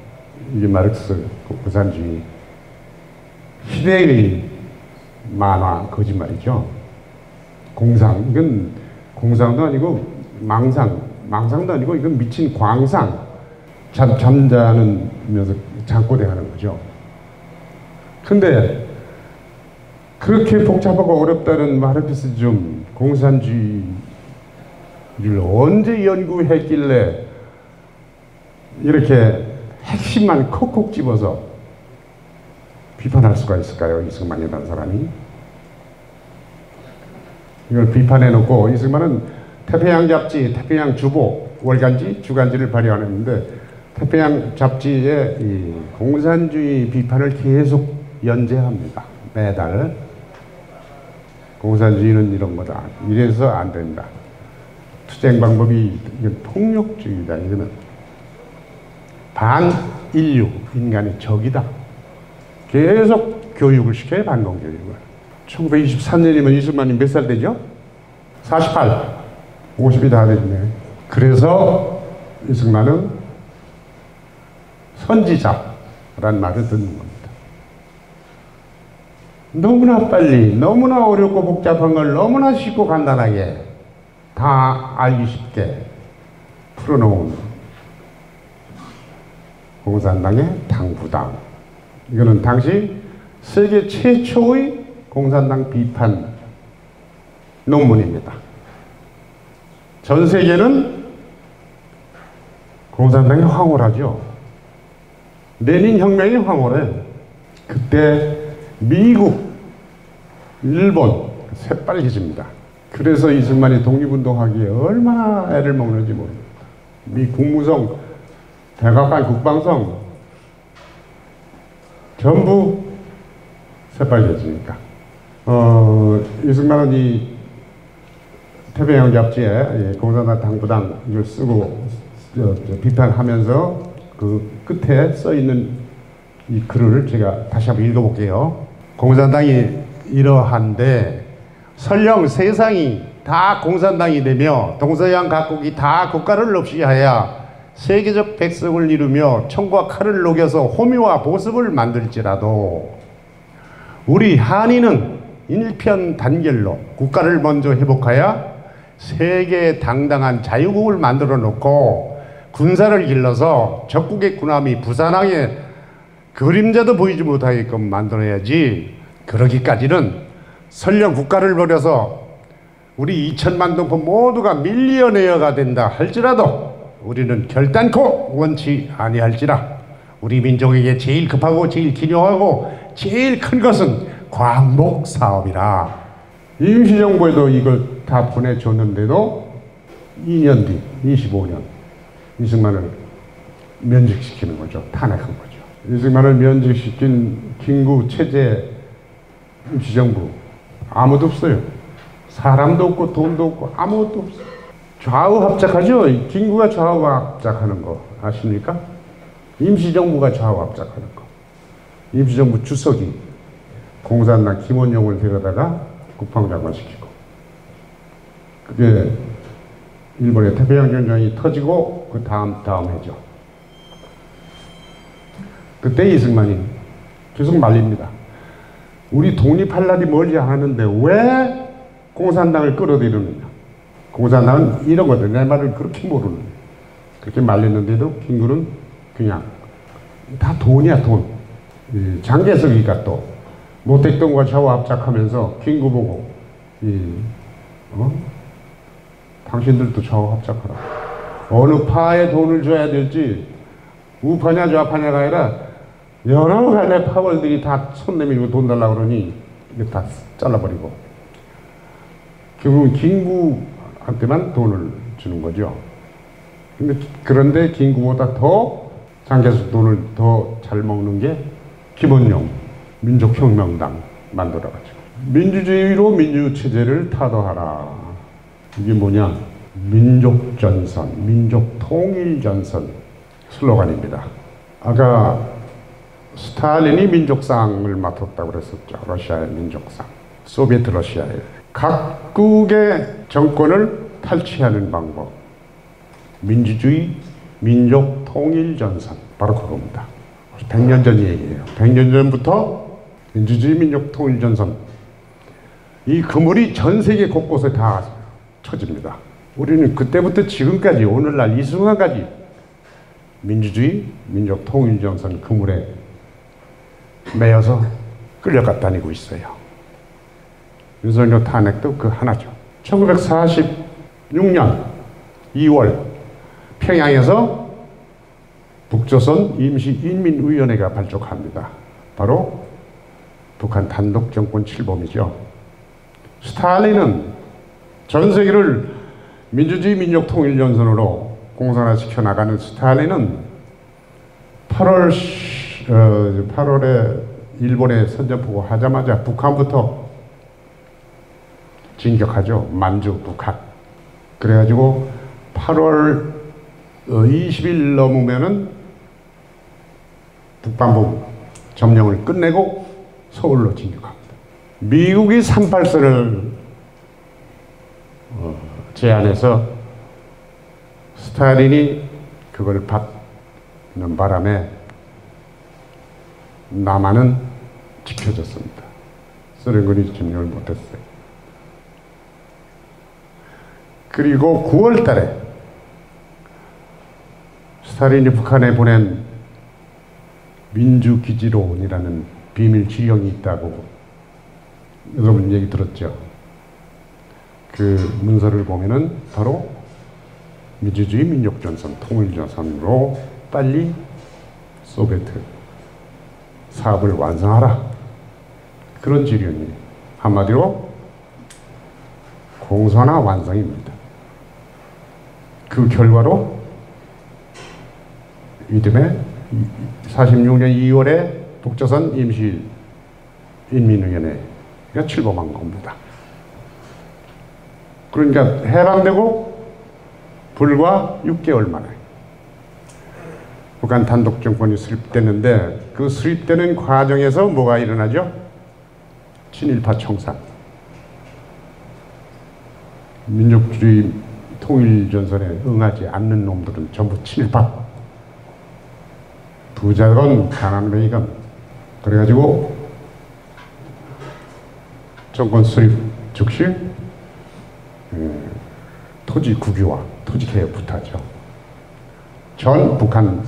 이게 마르크스 공산주의 시대의 만화 거짓말이죠. 이건 공상도 아니고 망상도 아니고 이건 미친 광상. 잠자는 면서 잠꼬대 하는 거죠. 근데 그렇게 복잡하고 어렵다는 마르크시즘, 공산주의를 언제 연구했길래 이렇게 핵심만 콕콕 집어서 비판할 수가 있을까요? 이승만이라는 사람이. 이걸 비판해놓고, 이승만은 태평양 잡지, 태평양 주보, 월간지, 주간지를 발행하는데 태평양 잡지에 이 공산주의 비판을 계속 연재합니다. 매달. 공산주의는 이런 거다. 이래서 안 된다. 투쟁 방법이 이건 폭력주의다. 이거는 반인류, 인간의 적이다. 계속 교육을 시켜요. 반공교육을. 1923년이면 이승만이 몇 살 되죠? 48. 50이 다 됐네. 그래서 이승만은 선지자라는 말을 듣는 겁니다. 너무나 빨리, 너무나 어렵고 복잡한 걸 너무나 쉽고 간단하게 다 알기 쉽게 풀어놓은 공산당의 당부당. 이거는 당시 세계 최초의 공산당 비판 논문입니다. 전 세계는 공산당이 황홀하죠. 레닌 혁명이 황홀해. 그때 미국, 일본 새빨개집니다. 그래서 이승만이 독립운동하기에 얼마나 애를 먹는지 모릅니다. 미 국무성, 백악관 국방성 전부 새빨개지니까. 이승만은 이 태평양 잡지에 공산당 당부당을 쓰고 비판하면서 그 끝에 써 있는 이 글을 제가 다시 한번 읽어볼게요. 공산당이 이러한데 설령 세상이 다 공산당이 되며 동서양 각국이 다 국가를 없이하여 세계적 백성을 이루며 총과 칼을 녹여서 호미와 보습을 만들지라도 우리 한인은 일편단결로 국가를 먼저 회복하여 세계 당당한 자유국을 만들어 놓고 군사를 길러서 적국의 군함이 부산항에 그림자도 보이지 못하게끔 만들어야지. 그러기까지는 설령 국가를 버려서 우리 2천만 동포 모두가 밀리언웨어가 된다 할지라도 우리는 결단코 원치 아니할지라. 우리 민족에게 제일 급하고 제일 기묘하고 제일 큰 것은 광복 사업이라. 임시정부에도 이걸 다 보내줬는데도 2년 뒤 25년 이승만을 면직시키는 거죠. 탄핵한 거죠. 이승만을 면직시킨 김구 체제 임시정부 아무도 없어요. 사람도 없고 돈도 없고 아무것도 없어요. 좌우합작하죠. 김구가 좌우합작하는 거 아십니까? 임시정부가 좌우합작하는 거. 임시정부 주석이 공산당 김원용을 데려다가 국방장관 시키고, 그게 일본의 태평양전쟁이 터지고 그 다음 해죠. 그때 이승만이 계속 말립니다. 우리 독립할 날이 멀지 않았는데 왜 공산당을 끌어들이느냐. 공산당은 이러거든. 내 말을 그렇게 모르는. 그렇게 말렸는데도 김구는 그냥 다 돈이야, 돈. 장개석이가 또 모택동과 좌우합작하면서 김구 보고 당신들도 좌우합작하라. 어느 파에 돈을 줘야 될지 우파냐 좌파냐가 아니라 여러 가지 파벌들이 다 손 내밀고 돈 달라고 그러니 이거 다 잘라버리고 결국은 김구한테만 돈을 주는 거죠. 그런데 김구보다 더 장개석 돈을 더 잘 먹는 게 김원용 민족혁명당 만들어가지고 민주주의로 민주체제를 타도하라. 이게 뭐냐? 민족전선, 민족통일전선 슬로건입니다. 아까 스탈린이 민족상을 맡았다고 그랬었죠. 러시아의 민족상. 소비에트 러시아의 각국의 정권을 탈취하는 방법. 민주주의, 민족통일전선. 바로 그겁니다. 100년 전 얘기예요. 100년 전부터 민주주의, 민족통일전선. 이 그물이 전 세계 곳곳에 다 쳐집니다. 우리는 그때부터 지금까지 오늘날 이 순간까지 민주주의, 민족통일전선 그물에 매여서 끌려가 다니고 있어요. 윤석열 탄핵도 그 하나죠. 1946년 2월 평양에서 북조선 임시인민위원회가 발족합니다. 바로 북한 단독 정권 출범이죠. 스탈린은 전 세계를 민주주의 민족 통일 전선으로 공산화시켜 나가는 스탈린은 8월에 일본에 선전포고 하자마자 북한부터 진격하죠. 만주, 북한. 그래가지고 8월 20일 넘으면은 북반부 점령을 끝내고 서울로 진격합니다. 미국이 38선을 제안해서 스탈린이 그걸 받는 바람에 남한은 지켜졌습니다. 소련군이 점령을 못했어요. 그리고 9월 달에 스탈린이 북한에 보낸 민주기지론이라는 비밀 지령이 있다고 여러분 얘기 들었죠? 그 문서를 보면은 바로 민주주의 민족전선, 통일전선으로 빨리 소비에트 사업을 완성하라. 그런 지령이 한마디로 공산화 완성입니다. 그 결과로 이듬해 46년 2월에 북조선 임시인민위원회가 출범한 겁니다. 그러니까 해방되고 불과 6개월 만에 북한 단독 정권이 수립됐는데 그 수립되는 과정에서 뭐가 일어나죠? 친일파 청산. 민족주의 통일전선에 응하지 않는 놈들은 전부 친일파. 부자건 가난뱅이건. 그래가지고 정권 수립 즉시 토지 국유화, 토지 개혁부터 하죠. 전 북한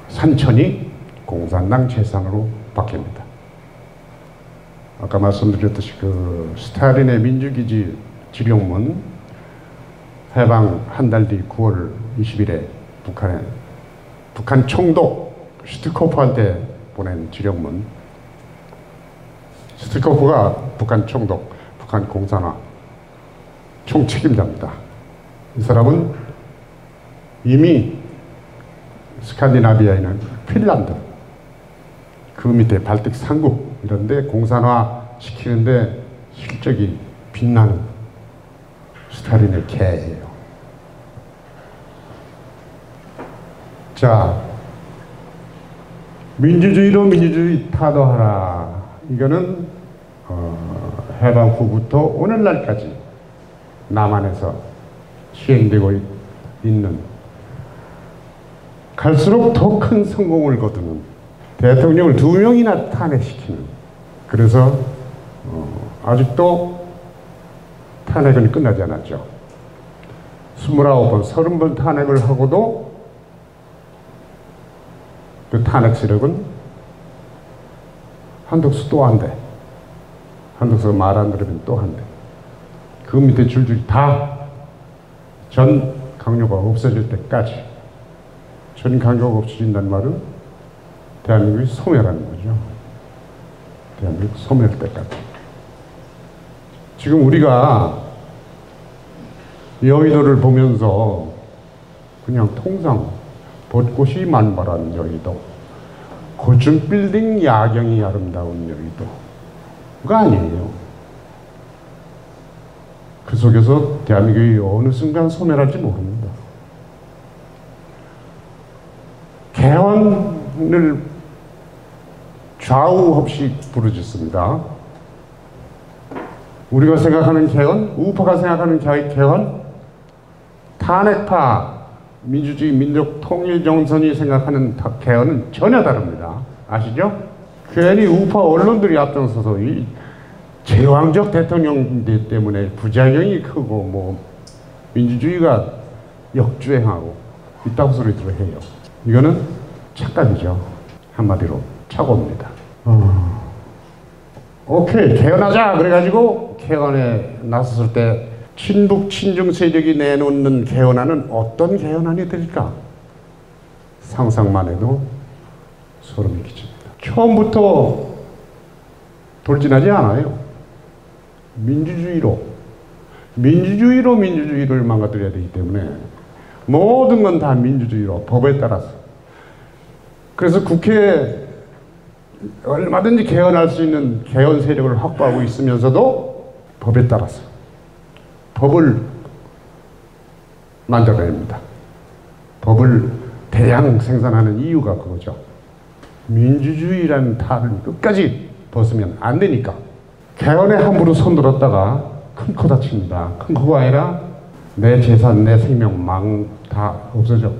산천이 공산당 재산으로 바뀝니다. 아까 말씀드렸듯이 그 스탈린의 민주기지 지령문 해방 한 달 뒤 9월 20일에 북한 총독 슈트코프한테 보낸 지령문. 슈트코프가 북한 총독, 북한 공산화 총책임자입니다. 이 사람은 이미 스칸디나비아에는 핀란드, 그 밑에 발틱 3국 이런 데 공산화 시키는데 실적이 빛나는 스탈린의 개예요. 자, 민주주의로 민주주의 타도하라. 이거는 해방 후부터 오늘날까지 남한에서 시행되고 있는 갈수록 더 큰 성공을 거두는 대통령을 2명이나 탄핵시키는, 그래서 아직도 탄핵은 끝나지 않았죠. 29번, 30번 탄핵을 하고도 그 탄핵 세력은 한덕수 또 한대. 한덕수가 말 안 들으면 또 한대. 그 밑에 줄줄이 다 전 강요가 없어질 때까지. 전 강요가 없어진다는 말은 대한민국이 소멸하는 거죠. 대한민국 소멸 때까지. 지금 우리가 여의도를 보면서 그냥 통상 벚꽃이 만발한 여의도, 고층 빌딩 야경이 아름다운 여의도가 아니에요. 그 속에서 대한민국이 어느 순간 소멸할지 모릅니다. 개헌을 좌우 없이 부르짖습니다. 우리가 생각하는 개헌, 우파가 생각하는 개헌, 탄핵파 민주주의 민족 통일 정선이 생각하는 개헌은 전혀 다릅니다. 아시죠? 괜히 우파 언론들이 앞장서서 이 제왕적 대통령 때문에 부작용이 크고 뭐 민주주의가 역주행하고 이딴 소리들을 해요. 이거는 착각이죠. 한마디로 착오입니다. 오케이, 개헌하자. 그래가지고 개헌에 나섰을 때 친북 친중 세력이 내놓는 개헌안은 어떤 개헌안이 될까? 상상만 해도 소름이 끼칩니다. 처음부터 돌진하지 않아요. 민주주의로 민주주의를 망가뜨려야 되기 때문에 모든 건 다 민주주의로, 법에 따라서. 그래서 국회에 얼마든지 개헌할 수 있는 개헌 세력을 확보하고 있으면서도 법에 따라서 법을 만들어냅니다. 법을 대량 생산하는 이유가 그거죠. 민주주의라는 탈을 끝까지 벗으면 안 되니까. 개헌에 함부로 손들었다가 큰 코 다칩니다. 큰 코가 아니라 내 재산, 내 생명 다 없어져.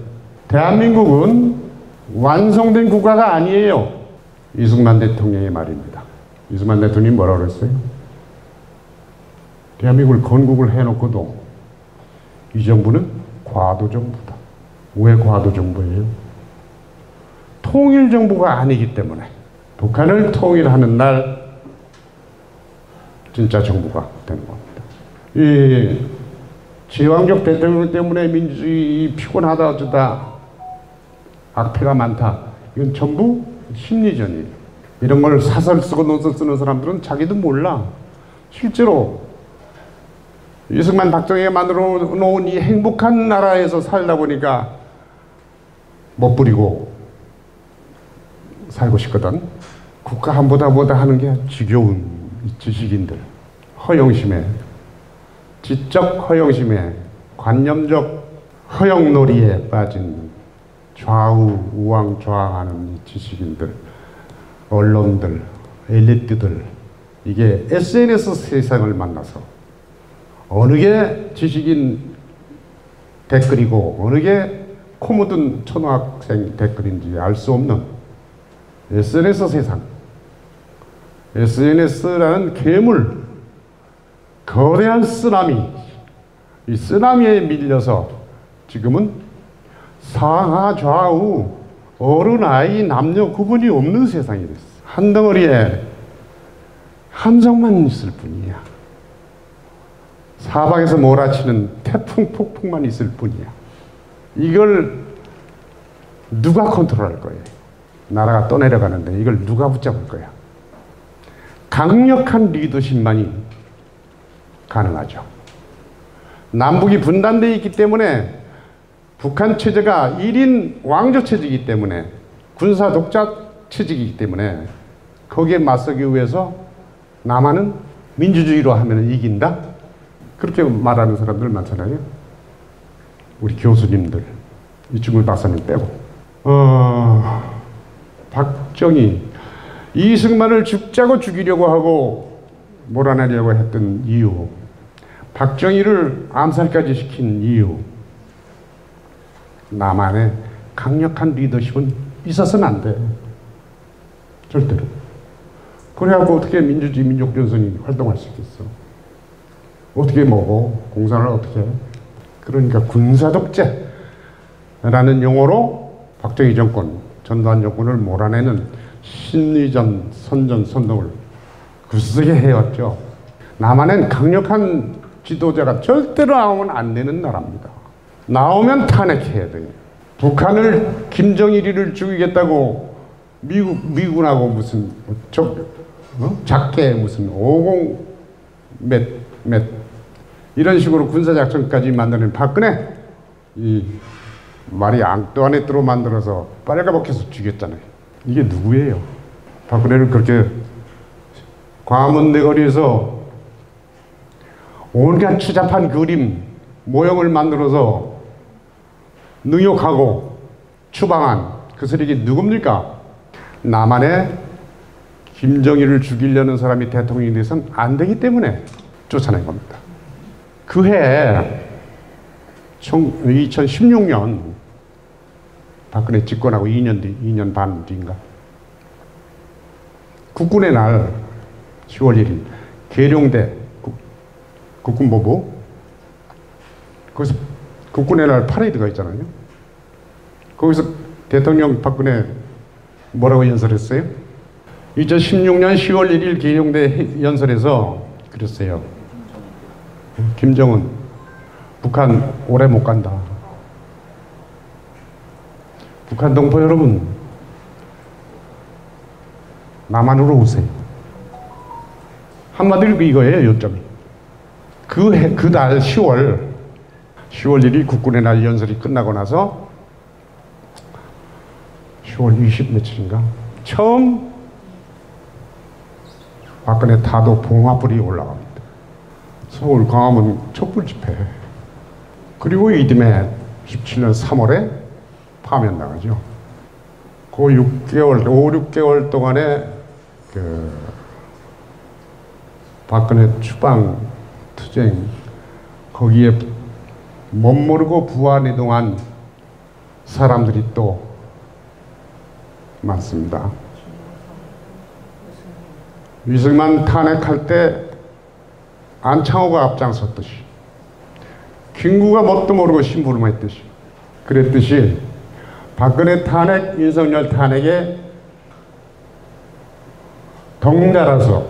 대한민국은 완성된 국가가 아니에요. 이승만 대통령의 말입니다. 이승만 대통령이 뭐라고 그랬어요? 대한민국을 건국을 해놓고도 이 정부는 과도정부다. 왜 과도정부예요? 통일정부가 아니기 때문에. 북한을 통일하는 날 진짜 정부가 되는 겁니다. 이 제왕적 대통령 때문에 민주주의 피곤하다 어쩌다 악패가 많다. 이건 전부 심리전이에요. 이런 걸 사설 쓰고 논설 쓰는 사람들은 자기도 몰라. 실제로 이승만 박정희가 만들어 놓은 이 행복한 나라에서 살다 보니까 못 부리고 살고 싶거든. 국가 한보다 하는 게 지겨운 이 지식인들. 허영심에, 지적 허영심에, 관념적 허영놀이에 빠진 좌우 우왕좌왕하는 이 지식인들, 언론들, 엘리트들, 이게 SNS 세상을 만나서 어느 게 지식인 댓글이고 어느 게 코 묻은 초등학생 댓글인지 알 수 없는 SNS 세상. SNS라는 괴물, 거대한 쓰나미, 이 쓰나미에 밀려서 지금은 상하 좌우 어른 아이 남녀 구분이 없는 세상이 됐어. 한 덩어리에 함정만 있을 뿐이야. 사방에서 몰아치는 태풍 폭풍만 있을 뿐이야. 이걸 누가 컨트롤할 거예요? 나라가 떠내려가는데 이걸 누가 붙잡을 거야? 강력한 리더십만이 가능하죠. 남북이 분단되어 있기 때문에 북한 체제가 1인 왕조 체제이기 때문에 군사 독자 체제이기 때문에 거기에 맞서기 위해서 남한은 민주주의로 하면 이긴다? 그렇게 말하는 사람들 많잖아요. 우리 교수님들, 이충근 박사님 빼고. 박정희, 이승만을 죽자고 죽이려고 하고 몰아내려고 했던 이유, 박정희를 암살까지 시킨 이유, 남한의 강력한 리더십은 있어서는 안 돼. 절대로. 그래갖고 어떻게 민주주의 민족전선이 활동할 수 있겠어? 어떻게 먹어? 공산을 어떻게 해? 그러니까 군사독재라는 용어로 박정희 정권, 전두환 정권을 몰아내는 심리전, 선전, 선동을 굳세게 해왔죠. 남한은 강력한 지도자가 절대로 나오면 안 되는 나라입니다. 나오면 탄핵해야 돼요. 북한을 김정일이를 죽이겠다고 미군하고 무슨 작게 무슨 50 몇 이런 식으로 군사작전까지 만드는 박근혜, 이 말이 앙뚜아네트로 만들어서 빨가벗겨서 죽였잖아요. 이게 누구예요? 박근혜를 그렇게 광화문내거리에서 온갖 추잡한 그림, 모형을 만들어서 능욕하고 추방한 그 세력이 누굽니까? 남한에 김정일을 죽이려는 사람이 대통령이 돼서는 안 되기 때문에 쫓아낸 겁니다. 그해 2016년 박근혜 집권하고 2년 반 뒤인가 국군의 날 10월 1일 계룡대 국군본부 거기서 국군의 날 파레이드가 있잖아요. 거기서 대통령 박근혜 뭐라고 연설했어요? 2016년 10월 1일 계룡대 연설에서 그랬어요. 김정은 북한 오래 못 간다. 북한 동포 여러분, 남한으로 오세요. 한마디로 이거예요, 요점이. 그달 10월 1일 국군의 날 연설이 끝나고 나서 10월 20 며칠인가 처음 박근혜 타도 봉화불이 올라갑니다. 서울 광화문 촛불 집회. 그리고 이듬해 17년 3월에 파면당하죠. 그 6개월, 5, 6개월 동안에 박근혜 추방 투쟁 거기에 멋모르고 부안이동한 사람들이 또 많습니다. 이승만 탄핵할 때 안창호가 앞장섰듯이, 김구가 뭣도 모르고 심부름했듯이, 그랬듯이 박근혜 탄핵, 윤석열 탄핵에 덩달아서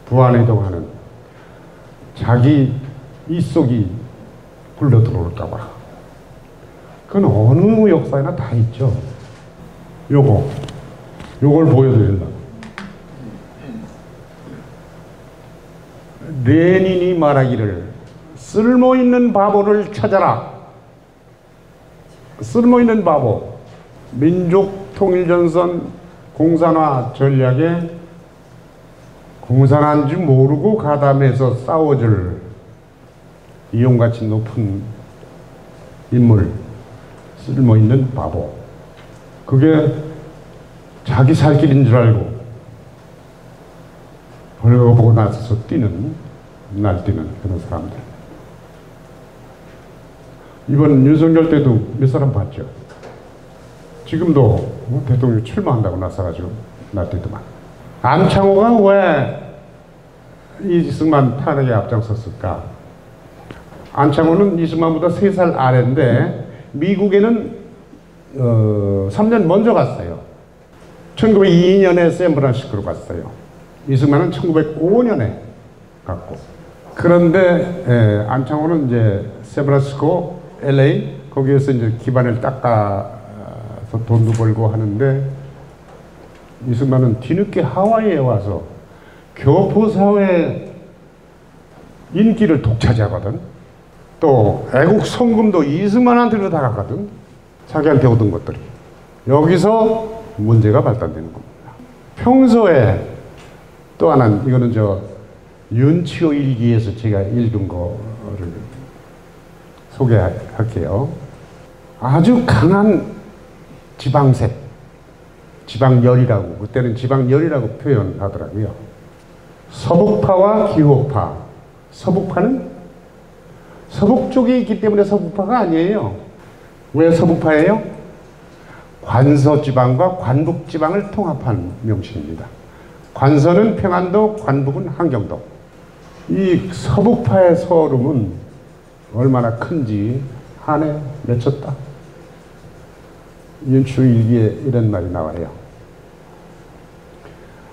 부안이동하는 자기 입속이 굴러 들어올까봐. 그건 어느 역사에나 다 있죠. 요걸 보여드리려고. 레닌이 말하기를 쓸모있는 바보를 찾아라. 쓸모있는 바보. 민족통일전선 공산화 전략에 공산화인 줄 모르고 가담해서 싸워줄 이용가치 높은 인물, 쓸모있는 바보. 그게 자기 살 길인 줄 알고 벌거보고 나서서 날뛰는 그런 사람들. 이번 윤석열 때도 몇 사람 봤죠. 지금도 대통령 출마한다고 나서가지고 날뛰더만. 안창호가 왜 이승만 탄핵에 앞장섰을까? 안창호는 이승만보다 3살 아래인데 미국에는 3년 먼저 갔어요. 1902년에 샌프란시스코로 갔어요. 이승만은 1905년에 갔고. 그런데 안창호는 이제 샌프란시스코, LA 거기에서 이제 기반을 닦아서 돈도 벌고 하는데, 이승만은 뒤늦게 하와이에 와서 교포사회 인기를 독차지하거든. 또 애국 성금도 이승만한테로 다 갔거든. 자기한테 얻은 것들이. 여기서 문제가 발단되는 겁니다. 평소에 또 하나는, 이거는 윤치호 일기에서 제가 읽은 거를 소개할게요. 아주 강한 지방색, 지방열이라고, 그때는 지방열이라고 표현하더라고요. 서북파와 기호파. 서북파는 서북 쪽에 있기 때문에 서북파가 아니에요. 왜 서북파예요? 관서지방과 관북지방을 통합한 명칭입니다. 관서는 평안도, 관북은 함경도. 이 서북파의 서름은 얼마나 큰지 한해 맺혔다. 윤치호 일기에 이런 말이 나와요.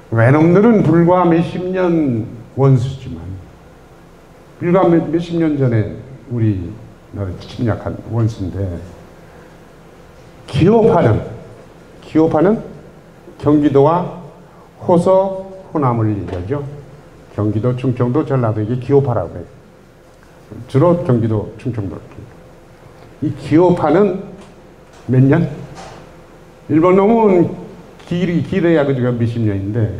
외놈들은 불과 몇십 년 원수지만, 불과 몇십 년 전에 우리나라를 침략한 원수인데, 기호파는 경기도와 호서, 호남을 얘기하죠. 경기도, 충청도, 전라도, 이게 기호파라고 해요. 주로 경기도, 충청도. 이 기호파는 몇 년? 일본 놈은 길어야 그지가 몇십 년인데,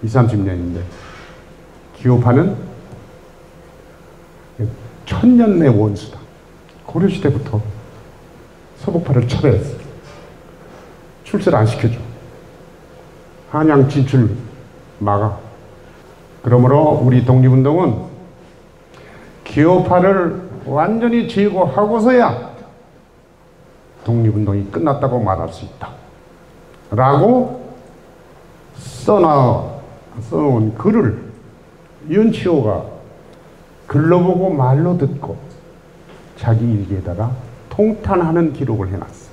20, 30년인데, 기호파는 천년의 원수다. 고려시대부터 서북파를 차별했어. 출세를 안 시켜줘. 한양 진출 막아. 그러므로 우리 독립운동은 기호파를 완전히 제거하고서야 독립운동이 끝났다고 말할 수 있다. 라고 써놓은 글을 윤치호가 글로 보고 말로 듣고 자기 일기에다가 통탄하는 기록을 해놨어.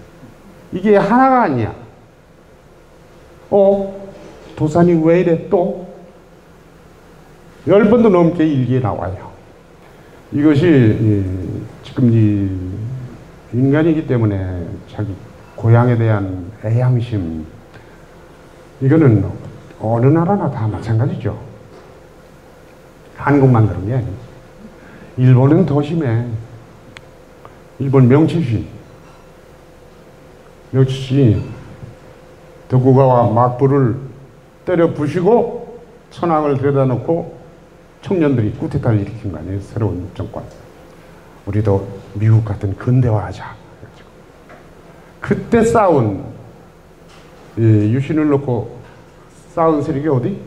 이게 하나가 아니야. 부산이 왜 이래 또? 10번도 넘게 일기에 나와요. 이것이 지금 이 인간이기 때문에 자기 고향에 대한 애향심, 이거는 어느 나라나 다 마찬가지죠. 한국만 그런 게 아니에요. 일본은 더 심해. 일본 명치시 도쿠가와 막부를 때려 부시고 천황을 데려다 놓고 청년들이 쿠데타를 일으킨 거 아니에요. 새로운 정권. 우리도 미국 같은 근대화하자. 그때 싸운 유신을 놓고 싸운 세력이 어디?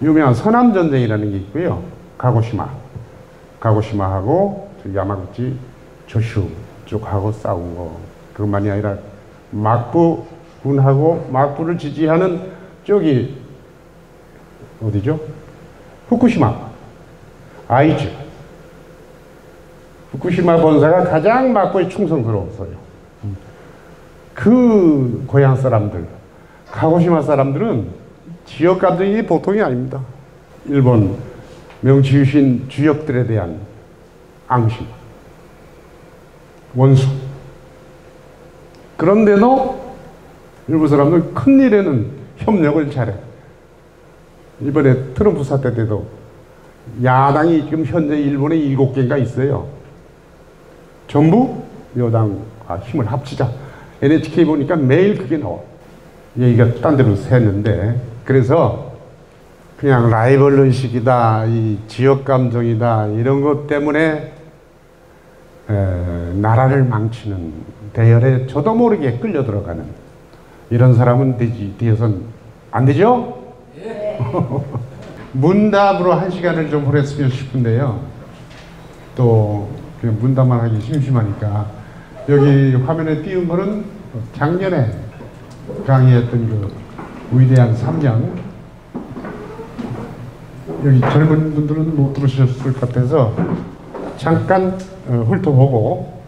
유명한 서남전쟁이라는 게 있고요. 가고시마하고 야마구치 조슈 쪽하고 싸운 거. 그것만이 아니라 막부군하고 막부를 지지하는 쪽이 어디죠? 후쿠시마, 아이즈. 후쿠시마 본사가 가장 막부에 충성스러웠어요. 그 고향 사람들, 가고시마 사람들은 지역 감정이 보통이 아닙니다. 일본 명치유신 주역들에 대한 앙심, 원수. 그런데도 일본 사람들은 큰일에는 협력을 잘해. 이번에 트럼프 사태 때도 야당이 지금 현재 일본에 7개가 있어요. 전부 여당과 힘을 합치자. NHK 보니까 매일 그게 나와. 얘기가 딴 데로 샜는데, 그래서 그냥 라이벌 의식이다, 이 지역 감정이다, 이런 것 때문에 나라를 망치는 대열에 저도 모르게 끌려 들어가는 이런 사람은 되어선 안 되죠? 예. 문답으로 1시간을 좀 보냈으면 싶은데요. 또 문답만 하기 심심하니까 여기 화면에 띄운 거는 작년에 강의했던 그 위대한 3년. 여기 젊은 분들은 못 들으셨을 것 같아서 잠깐 훑어보고,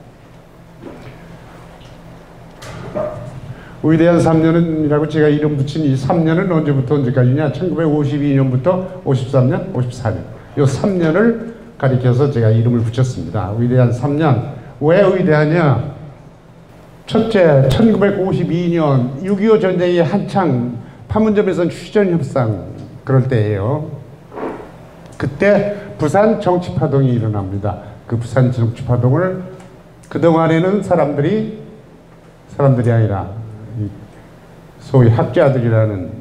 위대한 3년이라고 제가 이름 붙인 이 3년은 언제부터 언제까지냐? 1952년부터 53년, 54년. 이 3년을 가리켜서 제가 이름을 붙였습니다. 위대한 3년. 왜 위대하냐? 첫째, 1952년 6.25 전쟁이 한창 판문점에선 휴전협상 그럴 때예요. 그때 부산 정치파동이 일어납니다. 그 부산 정치파동을 그동안에는 사람들이 아니라 소위 학자들이라는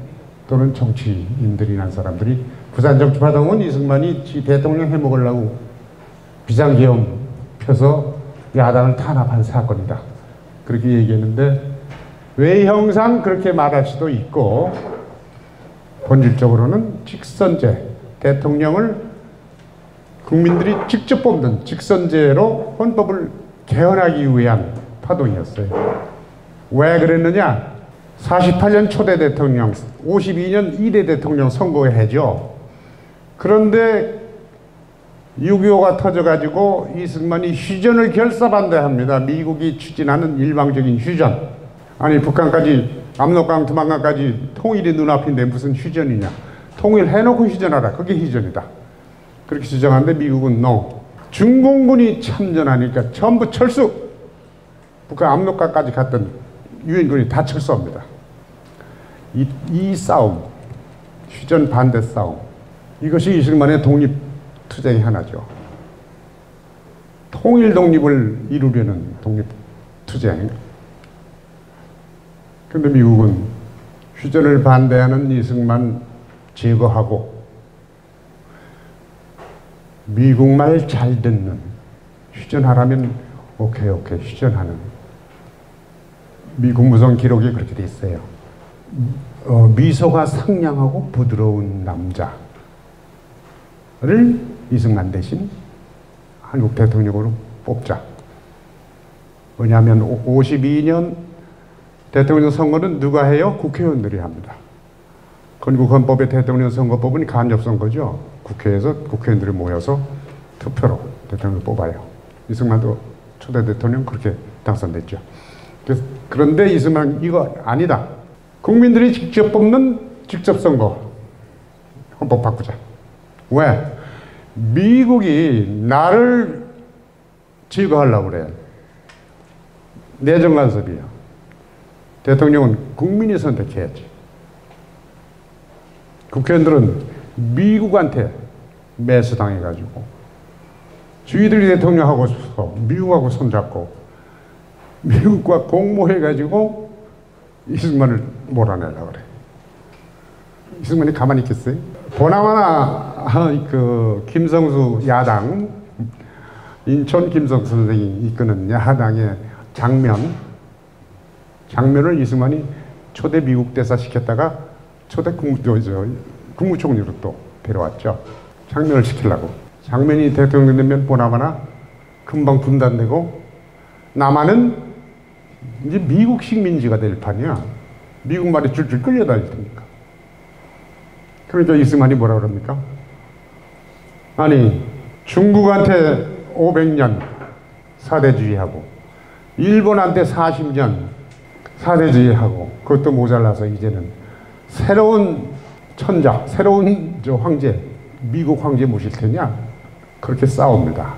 또는 정치인들이라는 사람들이 부산 정치파동은 이승만이 대통령 해먹으려고 비상계엄 펴서 야당을 탄압한 사건이다. 그렇게 얘기했는데 외형상 그렇게 말할 수도 있고 본질적으로는 직선제, 대통령을 국민들이 직접 뽑는 직선제로 헌법을 개헌하기 위한 파동이었어요. 왜 그랬느냐? 48년 초대 대통령, 52년 2대 대통령 선거해죠. 그런데 6.25가 터져가지고 이승만이 휴전을 결사반대합니다. 미국이 추진하는 일방적인 휴전. 아니 북한까지 압록강 두만강까지 통일이 눈앞인데 무슨 휴전이냐. 통일해놓고 휴전하라. 그게 휴전이다. 그렇게 주장하는데 미국은 no. 중공군이 참전하니까 전부 철수. 북한 압록강까지 갔던 유엔군이 다 철수합니다. 이 싸움, 휴전 반대 싸움, 이것이 이승만의 독립투쟁의 하나죠. 통일 독립을 이루려는 독립투쟁. 그런데 미국은 휴전을 반대하는 이승만 제거하고 미국 말 잘 듣는, 휴전하라면 오케이 휴전하는, 미국 무성 기록이 그렇게 돼 있어요. 미소가 상냥하고 부드러운 남자를 이승만 대신 한국 대통령으로 뽑자. 왜냐하면 52년 대통령 선거는 누가 해요? 국회의원들이 합니다. 건국 헌법의 대통령 선거법은 간접 선거죠. 국회에서 국회의원들이 모여서 투표로 대통령을 뽑아요. 이승만도 초대 대통령 그렇게 당선됐죠. 그런데 이승만 이거 아니다. 국민들이 직접 뽑는 직접 선거 헌법 바꾸자. 왜? 미국이 나를 제거하려고 그래. 내정 간섭이야. 대통령은 국민이 선택해야지. 국회의원들은 미국한테 매수당해가지고 저희들이 대통령하고 싶어 미국하고 손잡고 미국과 공모해가지고 이승만을 몰아내려고 그래. 이승만이 가만히 있겠어요? 보나마나 그 김성수 야당, 인천 김성수 선생이 이끄는 야당의 장면을 이승만이 초대 미국 대사 시켰다가 초대 국무총리로 또 데려왔죠. 장면을 시키려고. 장면이 대통령 되면 보나마나 금방 분단되고 남한은 이제 미국 식민지가 될 판이야. 미국 말이 줄줄 끌려다닐 테니까. 그러니까 이승만이 뭐라 그럽니까? 아니 중국한테 500년 사대주의하고 일본한테 40년 사대주의하고 그것도 모자라서 이제는 새로운 천자, 새로운 저 황제, 미국 황제 모실 테냐? 그렇게 싸웁니다.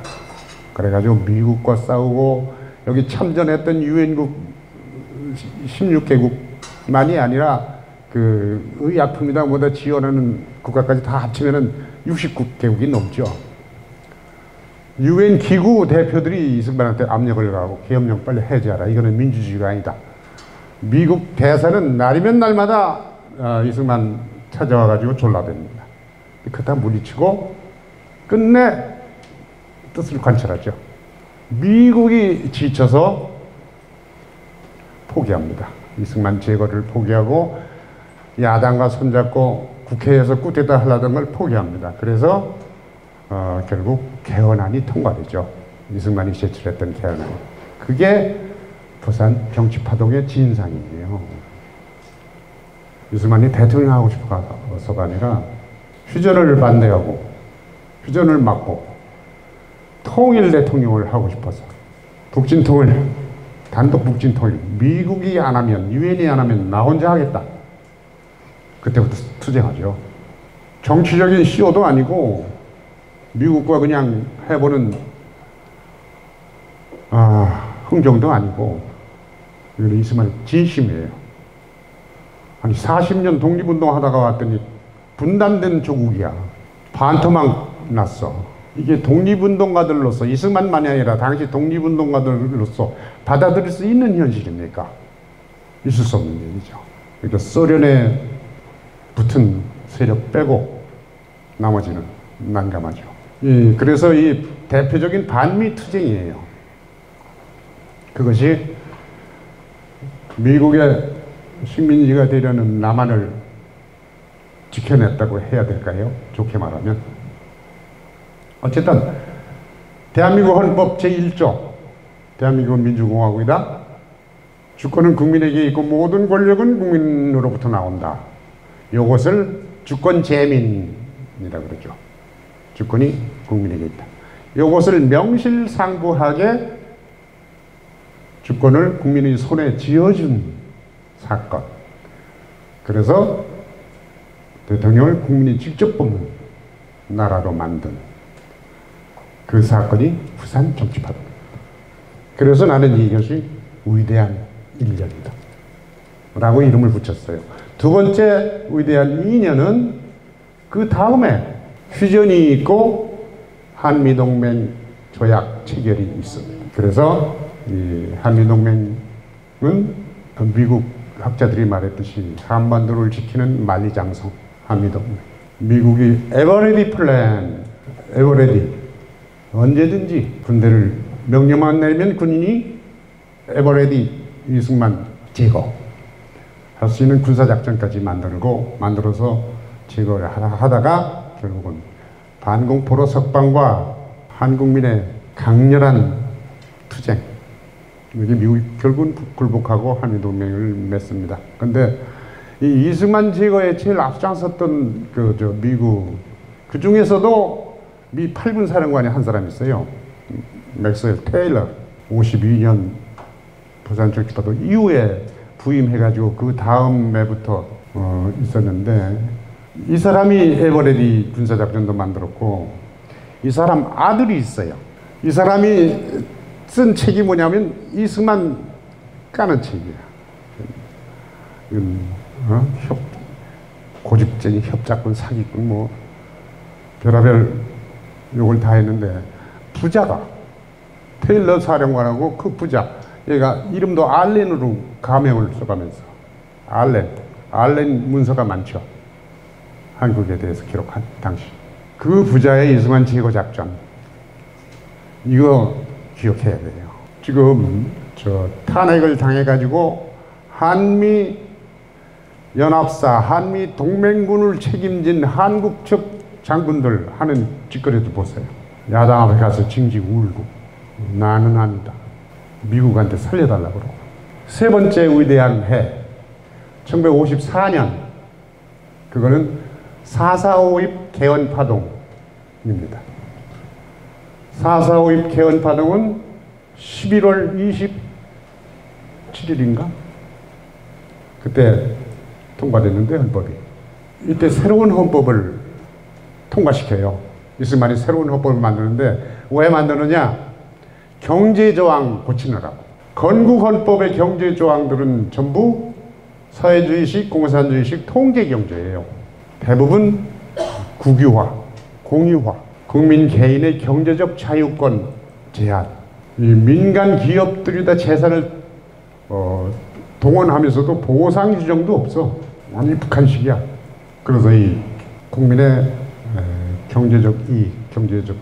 그래가지고 미국과 싸우고 여기 참전했던 유엔국 16개국만이 아니라 그 의약품이다 뭐다 지원하는 국가까지 다 합치면은 69개국이 넘죠. 유엔 기구 대표들이 이승만한테 압력을 가하고 계엄령 빨리 해제하라. 이거는 민주주의가 아니다. 미국 대사는 날이면 날마다 이승만 찾아와가지고 졸라댑니다. 그다 물리치고 끝내 뜻을 관철하죠. 미국이 지쳐서 포기합니다. 이승만 제거를 포기하고 야당과 손잡고 국회에서 꾸짖다 하려던 걸 포기합니다. 그래서 결국 개헌안이 통과되죠. 이승만이 제출했던 개헌안. 그게 부산 정치파동의 진상이에요. 이승만이 대통령 하고 싶어서가 아니라 휴전을 반대하고 휴전을 막고 통일 대통령을 하고 싶어서 북진통일, 단독 북진통일, 미국이 안 하면, 유엔이 안 하면 나 혼자 하겠다. 그때부터 투쟁하죠. 정치적인 쇼도 아니고 미국과 그냥 해보는 흥정도 아니고 이건 이승만 진심이에요. 아니 40년 독립운동 하다가 왔더니 분단된 조국이야. 반토막 났어. 이게 독립운동가들로서 이승만만이 아니라 당시 독립운동가들로서 받아들일 수 있는 현실입니까? 있을 수 없는 일이죠. 그러니까 소련에 붙은 세력 빼고 나머지는 난감하죠. 그래서 이 대표적인 반미 투쟁이에요. 그것이 미국의 식민지가 되려는 남한을 지켜냈다고 해야 될까요? 좋게 말하면. 어쨌든 대한민국 헌법 제1조 대한민국은 민주공화국이다. 주권은 국민에게 있고 모든 권력은 국민으로부터 나온다. 이것을 주권재민이라고 그러죠. 주권이 국민에게 있다. 이것을 명실상부하게 주권을 국민의 손에 쥐어준 사건. 그래서 대통령을 국민이 직접 뽑는 나라로 만든 그 사건이 부산 정치파동입니다. 그래서 나는 이것이 위대한 일년이다 라고 이름을 붙였어요. 두 번째 위대한 인연은 그 다음에 휴전이 있고 한미동맹 조약 체결이 있습니다. 그래서 이 한미동맹은 미국 학자들이 말했듯이 한반도를 지키는 만리장성 한미동맹. 미국이 에버레디 플랜, 에버레디 언제든지 군대를 명령만 내리면 군인이 에버레디 이승만 제거 할 수 있는 군사작전까지 만들어서 제거를 하다가 결국은 반공포로 석방과 한국민의 강렬한 투쟁. 이게 미국이 결국은 굴복하고 한미동맹을 맺습니다. 근데 이 이승만 제거에 제일 앞장섰던 미국, 그 중에서도 미 8군 사령관이 한 사람이 있어요. 맥스웰 테일러. 52년 부산 정치파동 이후에 부임해가지고 그 다음 해부터 있었는데 이 사람이 에버레디 군사작전도 만들었고 이 사람 아들이 있어요. 이 사람이 쓴 책이 뭐냐면 이승만 까는 책이야. 고집쟁이, 협작군, 사기꾼 뭐 별의별 욕을 다 했는데 부자가 테일러 사령관하고 그 부자 얘가 이름도 알렌으로 가명을 써가면서 알렌 문서가 많죠. 한국에 대해서 기록한 당시 그 부자의 이승만 제거작전 이거 기억해야 돼요. 지금 탄핵을 당해가지고 한미 연합사, 한미 동맹군을 책임진 한국 측 장군들 하는 짓거리도 보세요. 야당 앞에 가서 징징 울고 나는 아니다. 미국한테 살려달라고 그러고. 세 번째 위대한 해 1954년 그거는 4.4.5입 개헌파동입니다. 4.4.5입 개헌파동은 11월 27일인가? 그때 통과됐는데 헌법이. 이때 새로운 헌법을 통과시켜요. 이승만이 새로운 헌법을 만드는데 왜 만드느냐? 경제조항 고치느라고. 건국헌법의 경제조항들은 전부 사회주의식, 공산주의식 통제경제예요. 대부분 국유화, 공유화, 국민 개인의 경제적 자유권 제한, 이 민간 기업들이 다 재산을 동원하면서도 보상 규정도 없어. 완전히 북한식이야. 그래서 이 국민의 경제적 이익, 경제적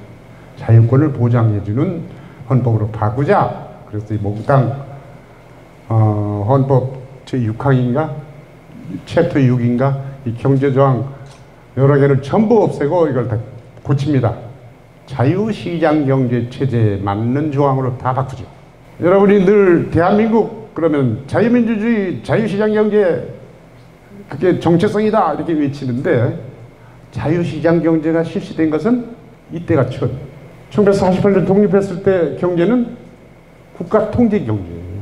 자유권을 보장해주는 헌법으로 바꾸자. 그래서 이 몽땅 헌법 제6항인가 챕터 6인가 이 경제조항 여러 개를 전부 없애고 이걸 다 고칩니다. 자유시장 경제 체제에 맞는 조항으로 다 바꾸죠. 여러분이 늘 대한민국 그러면 자유민주주의, 자유시장 경제 그게 정체성이다 이렇게 외치는데 자유시장 경제가 실시된 것은 이때가 처음. 1948년 독립했을 때 경제는 국가 통제 경제예요.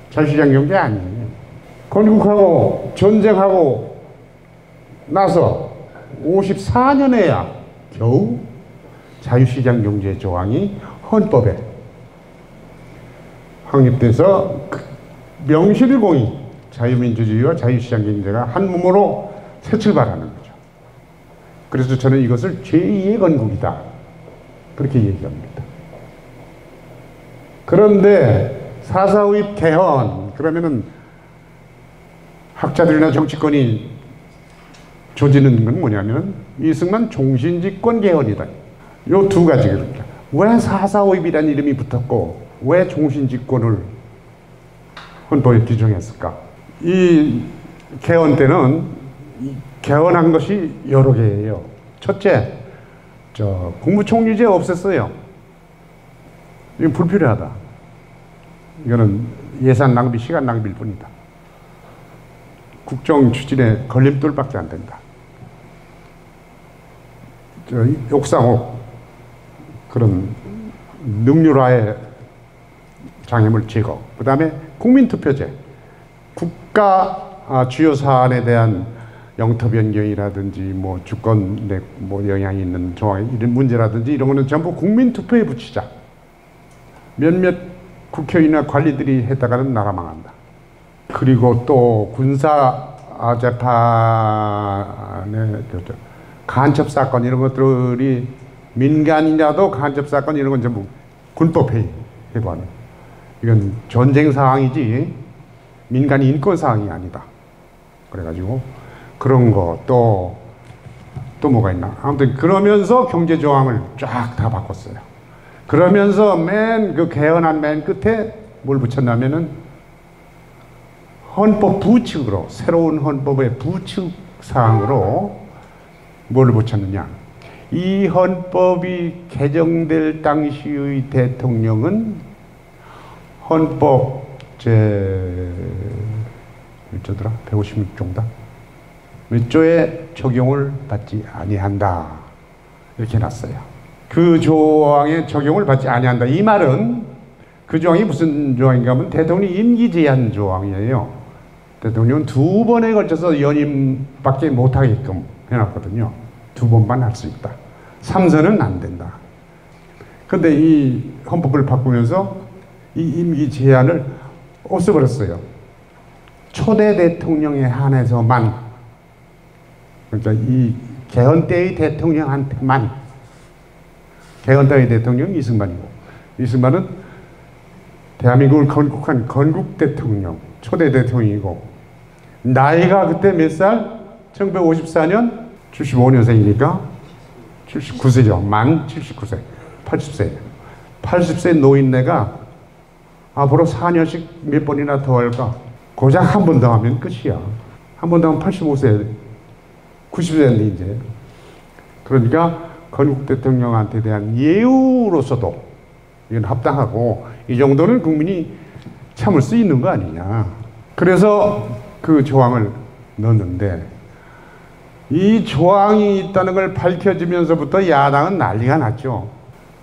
자유시장 경제 아니에요. 건국하고 전쟁하고 나서 54년에야 겨우 자유시장 경제 조항이 헌법에 확립돼서 명실공히 자유민주주의와 자유시장 경제가 한 몸으로 새 출발하는 거죠. 그래서 저는 이것을 제2의 건국이다 그렇게 얘기합니다. 그런데 4.4.5입 개헌 그러면은 학자들이나 정치권이 조지는 건 뭐냐면 이승만 종신집권 개헌이다. 요 두 가지 그러니까 왜 4.4.5입이라는 이름이 붙었고 왜 종신집권을 헌법에 규정했을까? 이 개헌 때는 개헌한 것이 여러 개예요. 첫째, 국무총리제 없앴어요. 이건 불필요하다. 이거는 예산 낭비, 시간 낭비일 뿐이다. 국정 추진에 걸림돌밖에 안 된다. 욕상호 그런 능률화의 장애물 제거. 그 다음에 국민투표제. 국가 주요 사안에 대한 영토 변경이라든지 뭐 주권에 뭐 영향이 있는 조항 이런 문제라든지 이런 거는 전부 국민투표에 붙이자. 몇몇 국회의원이나 관리들이 했다가는 나라 망한다. 그리고 또 군사 재판의 간첩 사건 이런 것들이 민간이라도 간첩 사건 이런 건 전부 군법회의 해부하는. 이건 전쟁 사항이지 민간 인권 사항이 아니다. 그래가지고 그런 거 또 뭐가 있나. 아무튼 그러면서 경제 조항을 쫙 다 바꿨어요. 그러면서 그 개헌안 맨 끝에 뭘 붙였냐면은 헌법 부칙으로 새로운 헌법의 부칙 사항으로 뭘 붙였느냐. 이 헌법이 개정될 당시의 대통령은 헌법 몇 조더라? 156조인가? 몇 조에 적용을 받지 아니한다. 이렇게 해놨어요. 그 조항에 적용을 받지 아니한다. 이 말은 그 조항이 무슨 조항인가 하면 대통령 임기 제한 조항이에요. 대통령은 2번에 걸쳐서 연임밖에 못하게끔 해놨거든요. 2번만 할 수 있다. 3선은 안 된다. 근데 이 헌법을 바꾸면서 이 임기 제한을 없애버렸어요. 초대 대통령에 한해서만, 그러니까 이 개헌 때의 대통령한테만, 개헌 때의 대통령이 이승만이고, 이승만은 대한민국을 건국한 건국 대통령, 초대 대통령이고, 나이가 그때 몇 살? 1954년 75년생이니까 79세죠. 만 79세. 80세. 80세 노인네가 앞으로 4년씩 몇 번이나 더 할까? 고작 한 번 더 하면 끝이야. 한 번 더 하면 85세, 90세인데 이제. 그러니까 건국 대통령한테 대한 예우로서도 이건 합당하고 이 정도는 국민이 참을 수 있는 거 아니냐. 그래서 그 조항을 넣었는데 이 조항이 있다는 걸 밝혀지면서부터 야당은 난리가 났죠.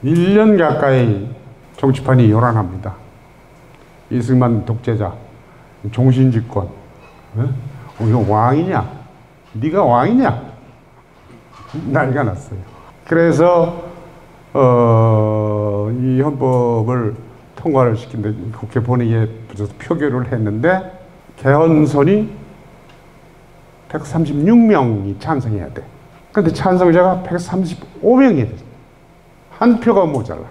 1년 가까이 정치판이 요란합니다. 이승만 독재자, 종신집권, 이거 왕이냐? 네가 왕이냐? 난리가 났어요. 그래서 이 헌법을 통과를 시킨데 국회 본회의에 붙여서 표결을 했는데 개헌선이 136명이 찬성해야 돼. 그런데 찬성자가 135명이 돼. 한 표가 모자라.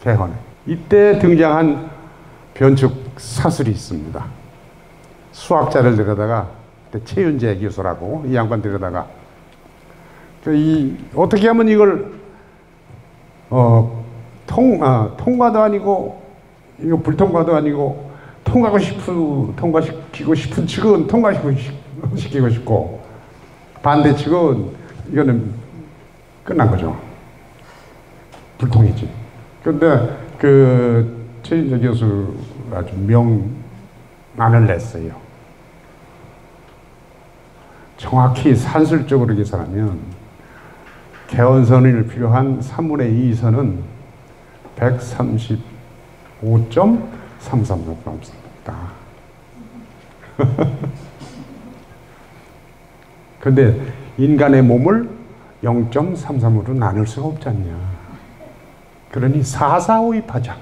개헌에. 이때 등장한 변칙 사슬이 있습니다. 수학자를 데려다가 최윤재 교수라고 이 양반 데려다가 어떻게 하면 이걸 통과도 아니고 이거 불통과도 아니고 통과시키고 싶은 측은 통과시키고 싶고 반대 측은 이거는 끝난 거죠. 불통이지. 그런데 그 최인재 교수 아주 명안을 냈어요. 정확히 산술적으로 계산하면 개헌선을 필요한 3분의 2 선은 135.33명 넘습니다. 근데 인간의 몸을 0.33으로 나눌 수가 없지 않냐. 그러니 4, 4, 5 입하자.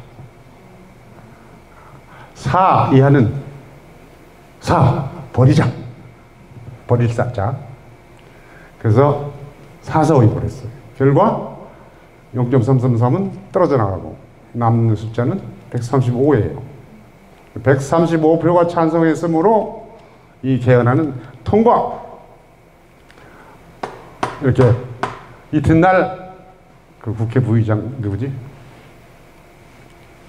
4 이하는 4 버리자. 버릴 사자. 그래서 4, 4, 5 입을 했어요. 결과 0.333은 떨어져 나가고 남는 숫자는 135예요. 135표가 찬성했으므로 이 개헌안은 통과. 이렇게 이튿날 그 국회 부의장 누구지?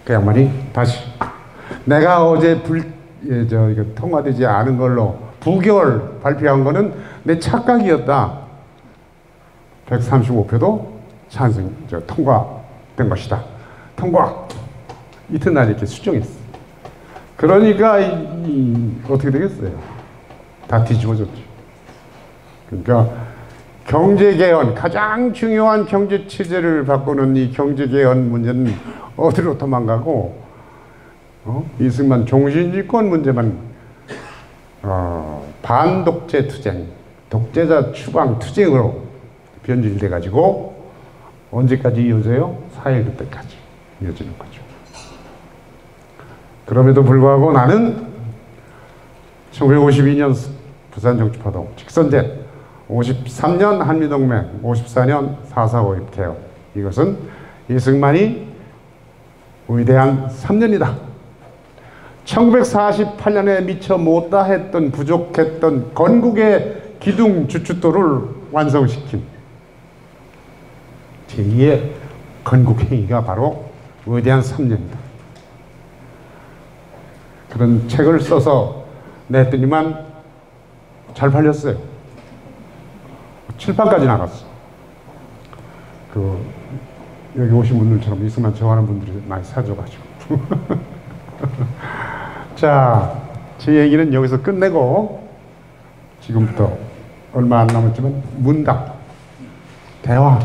그 양반이 다시 내가 어제 이거 통과되지 않은 걸로 부결 발표한 거는 내 착각이었다. 135표도 통과된 것이다. 통과. 이튿날 이렇게 수정했어. 그러니까 어떻게 되겠어요? 다 뒤집어졌죠. 그러니까 경제개헌, 가장 중요한 경제체제를 바꾸는 이 경제개헌 문제는 어디로 도망가고 이승만 종신집권 문제만 반독재 투쟁, 독재자 추방 투쟁으로 변질돼 가지고 언제까지 이어져요? 4.19 때까지 이어지는 거죠. 그럼에도 불구하고 나는 1952년 부산정치파동 직선제, 53년 한미동맹, 54년 4.4.5 개헌, 이것은 이승만이 위대한 3년이다. 1948년에 미처 못다 했던 부족했던 건국의 기둥 주춧돌을 완성시킨 제2의 건국행위가 바로 위대한 3년이다. 그런 책을 써서 냈더니만 잘 팔렸어요. 7판까지 나갔어. 여기 오신 분들처럼 이승만 좋아하는 분들이 많이 사줘가지고. 자, 제 얘기는 여기서 끝내고 지금부터 얼마 안 남았지만 문답, 대화,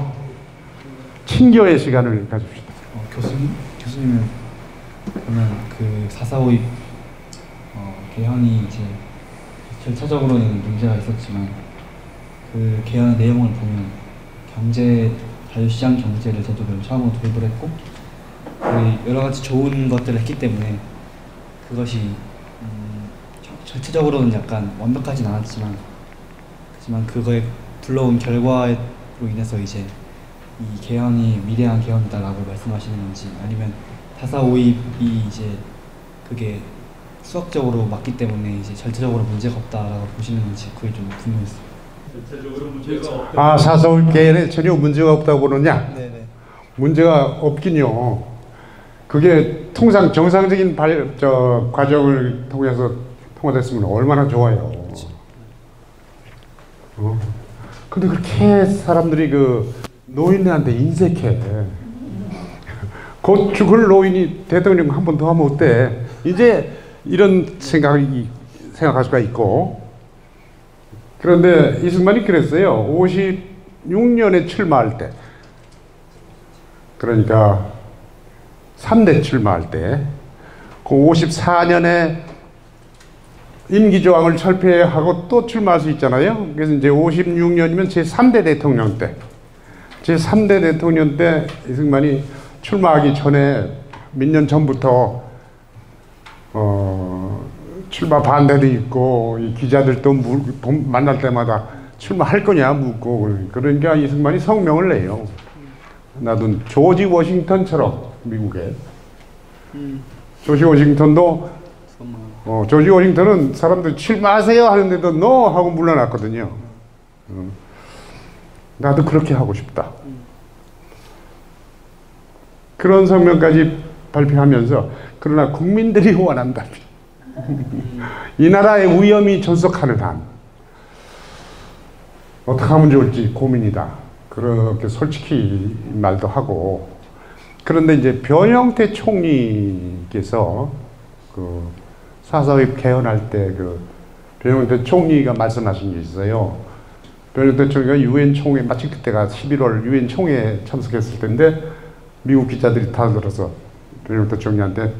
친교의 시간을 가집시다. 교수님은 그러면 그 4.4.5 개헌이 이제 절차적으로는 문제가 있었지만 그 개헌 내용을 보면 자유시장 경제를 제도를 처음으로 도입을 했고 여러 가지 좋은 것들을 했기 때문에 그것이 절차적으로는 약간 완벽하진 않았지만 하지만 그거에 불러온 결과로 인해서 이제 이 개헌이 위대한 개헌이다라고 말씀하시는 건지 아니면 4.4.5입이 이제 그게 수학적으로 맞기 때문에 이제 절차적으로 문제가 없다라고 보시는 건지 그게 좀 궁금했어요. 절차적으로 문제가 없다. 4.4.5 개헌에 전혀 문제가 없다고 그러냐? 네네. 문제가 없긴요. 그게 통상 정상적인 과정을 통해서 통과됐으면 얼마나 좋아요. 근데 그렇게 사람들이 그 노인들한테 인색해. 곧 죽을 노인이 대통령 한 번 더 하면 어때? 이제 이런 생각할 수가 있고. 그런데 이승만이 그랬어요. 56년에 출마할 때. 그러니까 3대 출마할 때. 그 54년에 임기조항을 철폐하고 또 출마할 수 있잖아요. 그래서 이제 56년이면 제3대 대통령 때. 제3대 대통령 때 이승만이 출마하기 전에 몇 년 전부터 출마 반대도 있고 이 기자들도 만날 때마다 출마할 거냐 묻고 그러니까 이승만이 성명을 내요. 나도 조지 워싱턴처럼 미국에 조지 워싱턴도 조지 워싱턴은 사람들 출마하세요 하는데도 NO 하고 물러났거든요. 나도 그렇게 하고 싶다. 그런 성명까지 발표하면서 그러나 국민들이 원한다. 이 나라의 위험이 존속하는 한 어떻게 하면 좋을지 고민이다. 그렇게 솔직히 말도 하고 그런데 이제 변형태 총리께서 그 4.4.5 개헌할 때 그 변형태 총리가 말씀하신 게 있어요. 변형태 총리가 유엔 총회 마치 그때가 11월 유엔 총회에 참석했을 텐데 미국 기자들이 다 들어서 변형태 총리한테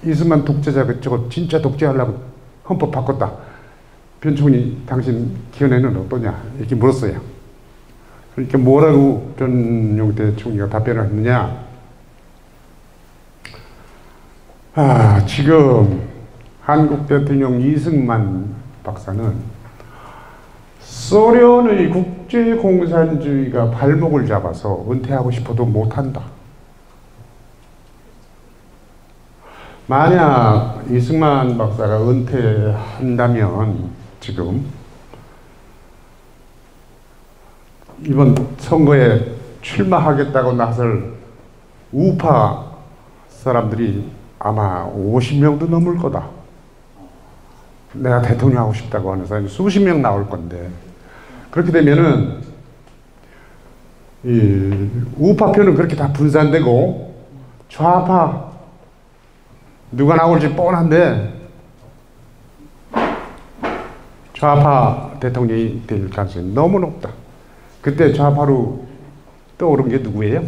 이승만 독재자가 저거 진짜 독재하려고 헌법 바꿨다. 변 총리 당신 견해는 어떠냐 이렇게 물었어요. 그러니까 뭐라고 변형태 총리가 답변을 했느냐. 지금 한국 대통령 이승만 박사는 소련의 국제공산주의가 발목을 잡아서 은퇴하고 싶어도 못한다. 만약 이승만 박사가 은퇴한다면 지금 이번 선거에 출마하겠다고 나설 우파 사람들이 아마 50명도 넘을 거다. 내가 대통령 하고 싶다고 하는 사람이 수십 명 나올 건데 그렇게 되면은 이 우파표는 그렇게 다 분산되고 좌파 누가 나올지 뻔한데 좌파 대통령이 될 가능성이 너무 높다. 그때 좌파로 떠오른 게 누구예요?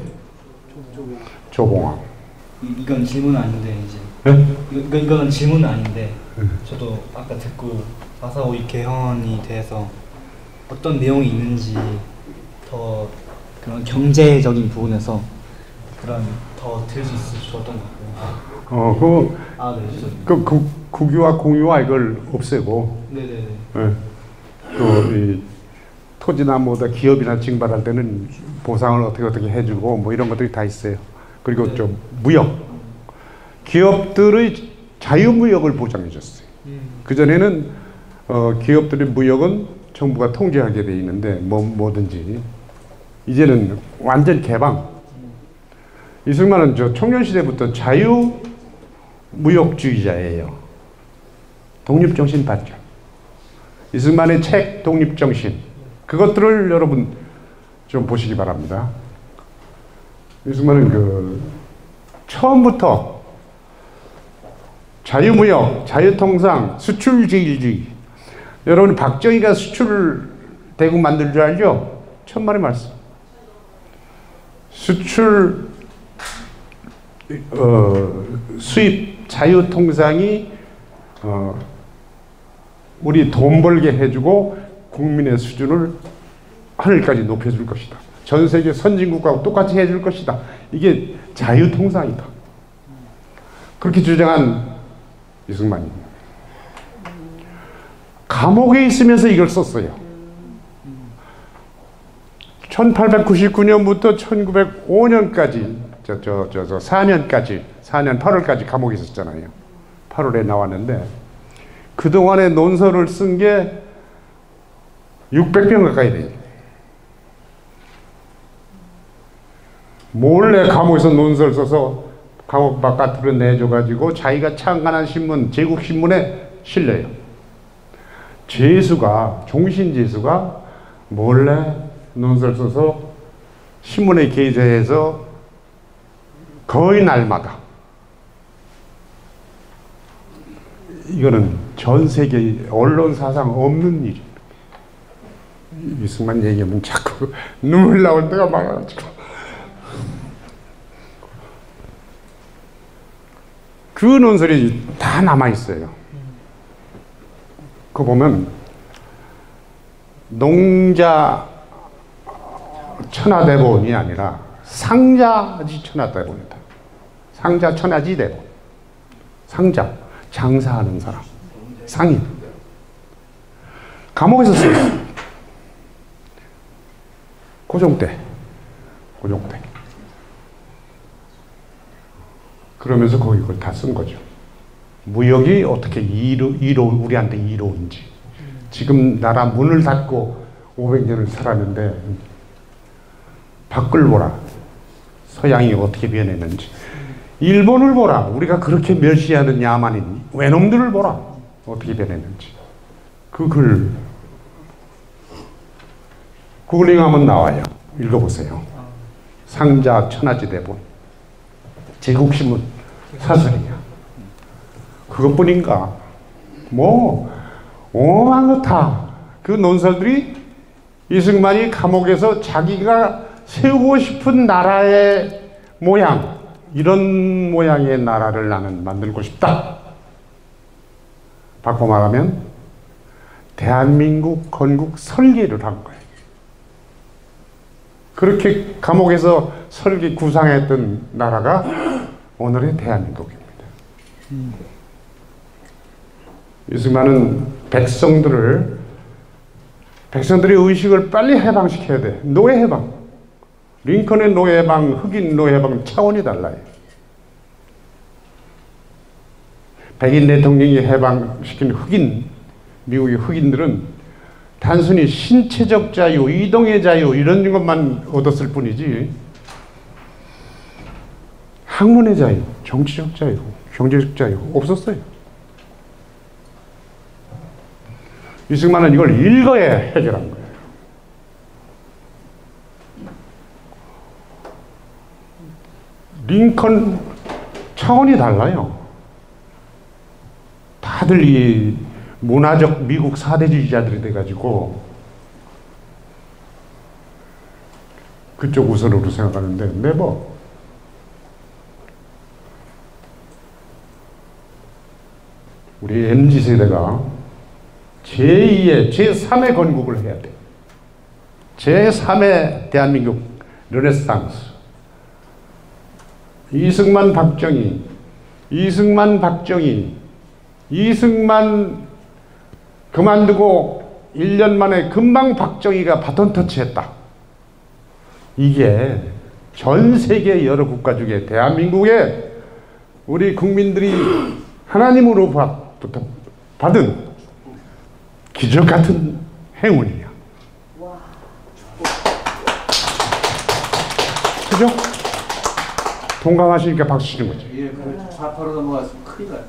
조봉암. 이건 질문 아닌데 이제 네? 이거는 질문 아닌데 저도 아까 듣고 4.4.5 개헌이 대해서 어떤 내용이 있는지 더 그런 경제적인 부분에서 더 들을 수 있어서 좋았던 것 같고. 그 국유와 공유와 이걸 없애고. 네네네. 이 토지나 뭐다 기업이나 증발할 때는 보상을 어떻게 해주고 뭐 이런 것들이 다 있어요. 그리고 네. 좀 무역. 기업들의 자유무역을 보장해줬어요. 그 전에는 기업들의 무역은 정부가 통제하게 돼 있는데 뭐든지 이제는 완전 개방. 이승만은 저 청년 시대부터 자유무역주의자예요. 독립정신 발전. 이승만의 책 독립정신. 그것들을 여러분 좀 보시기 바랍니다. 이승만은 처음부터 자유무역, 자유통상, 수출제일주의. 여러분 박정희가 수출 대국 만들 줄 알죠? 천만의 말씀. 수출 수입 자유통상이 우리 돈 벌게 해주고 국민의 수준을 하늘까지 높여줄 것이다. 전 세계 선진국하고 똑같이 해줄 것이다. 이게 자유통상이다. 그렇게 주장한 이승만입니다. 감옥에 있으면서 이걸 썼어요. 1899년부터 1905년까지 4년 8월까지 감옥에 있었잖아요. 8월에 나왔는데 그동안에 논설을 쓴 게 600편 가까이 돼요. 몰래 감옥에서 논설 써서 감옥 바깥으로 내줘가지고 자기가 창간한 신문, 제국신문에 실려요. 종신제수가 몰래 논설 써서 신문에 게재해서 거의 날마다, 이거는 전 세계 언론사상 없는 일입니다. 이승만 얘기하면 자꾸 눈물 나올 때가 많아가지고. 그 논설이 다 남아있어요. 그거 보면 농자 천하대본이 아니라 상자지 천하대본이다. 상자 천하지 대본. 상자, 장사하는 사람, 상인. 감옥에서 쓰였어요. 고종 때. 그러면서 거기 그걸 다 쓴 거죠. 무역이 어떻게 우리한테 이로운지. 지금 나라 문을 닫고 500년을 살았는데 밖을 보라. 서양이 어떻게 변했는지. 일본을 보라. 우리가 그렇게 멸시하는 야만인 외놈들을 보라. 어떻게 변했는지. 그 글 구글링하면 나와요. 읽어보세요. 상자 천하지 대본. 제국신문 사설이야. 그것뿐인가? 오만 것 다. 그 논설들이 이승만이 감옥에서 자기가 세우고 싶은 나라의 모양, 이런 모양의 나라를 나는 만들고 싶다. 바꿔 말하면 대한민국 건국 설계를 한 거예요. 그렇게 감옥에서 설계 구상했던 나라가 오늘의 대한민국입니다. 이승만은 백성들의 의식을 빨리 해방시켜야 돼. 노예 해방. 링컨의 노예 해방, 흑인 노예 해방 차원이 달라요. 백인 대통령이 해방시킨 미국의 흑인들은 단순히 신체적 자유, 이동의 자유 이런 것만 얻었을 뿐이지 학문의 자유, 정치적 자유, 경제적 자유 없었어요. 이승만은 이걸 읽어야 해결한 거예요. 링컨 차원이 달라요. 다들 이 문화적 미국 사대주의자들이 돼가지고 그쪽 우선으로 생각하는데 네버. 우리 MZ세대가 제2의 제3의 건국을 해야 돼. 제3의 대한민국 르네상스. 이승만 그만두고 1년 만에 금방 박정희가 바톤 터치했다. 이게 전 세계 여러 국가 중에 대한민국에 우리 국민들이 하나님으로 받은 기적 같은 행운이야. 그죠? 동감하시니까 박수 치는 거죠. 예, 좌파로 넘어갔으면 큰일 났죠.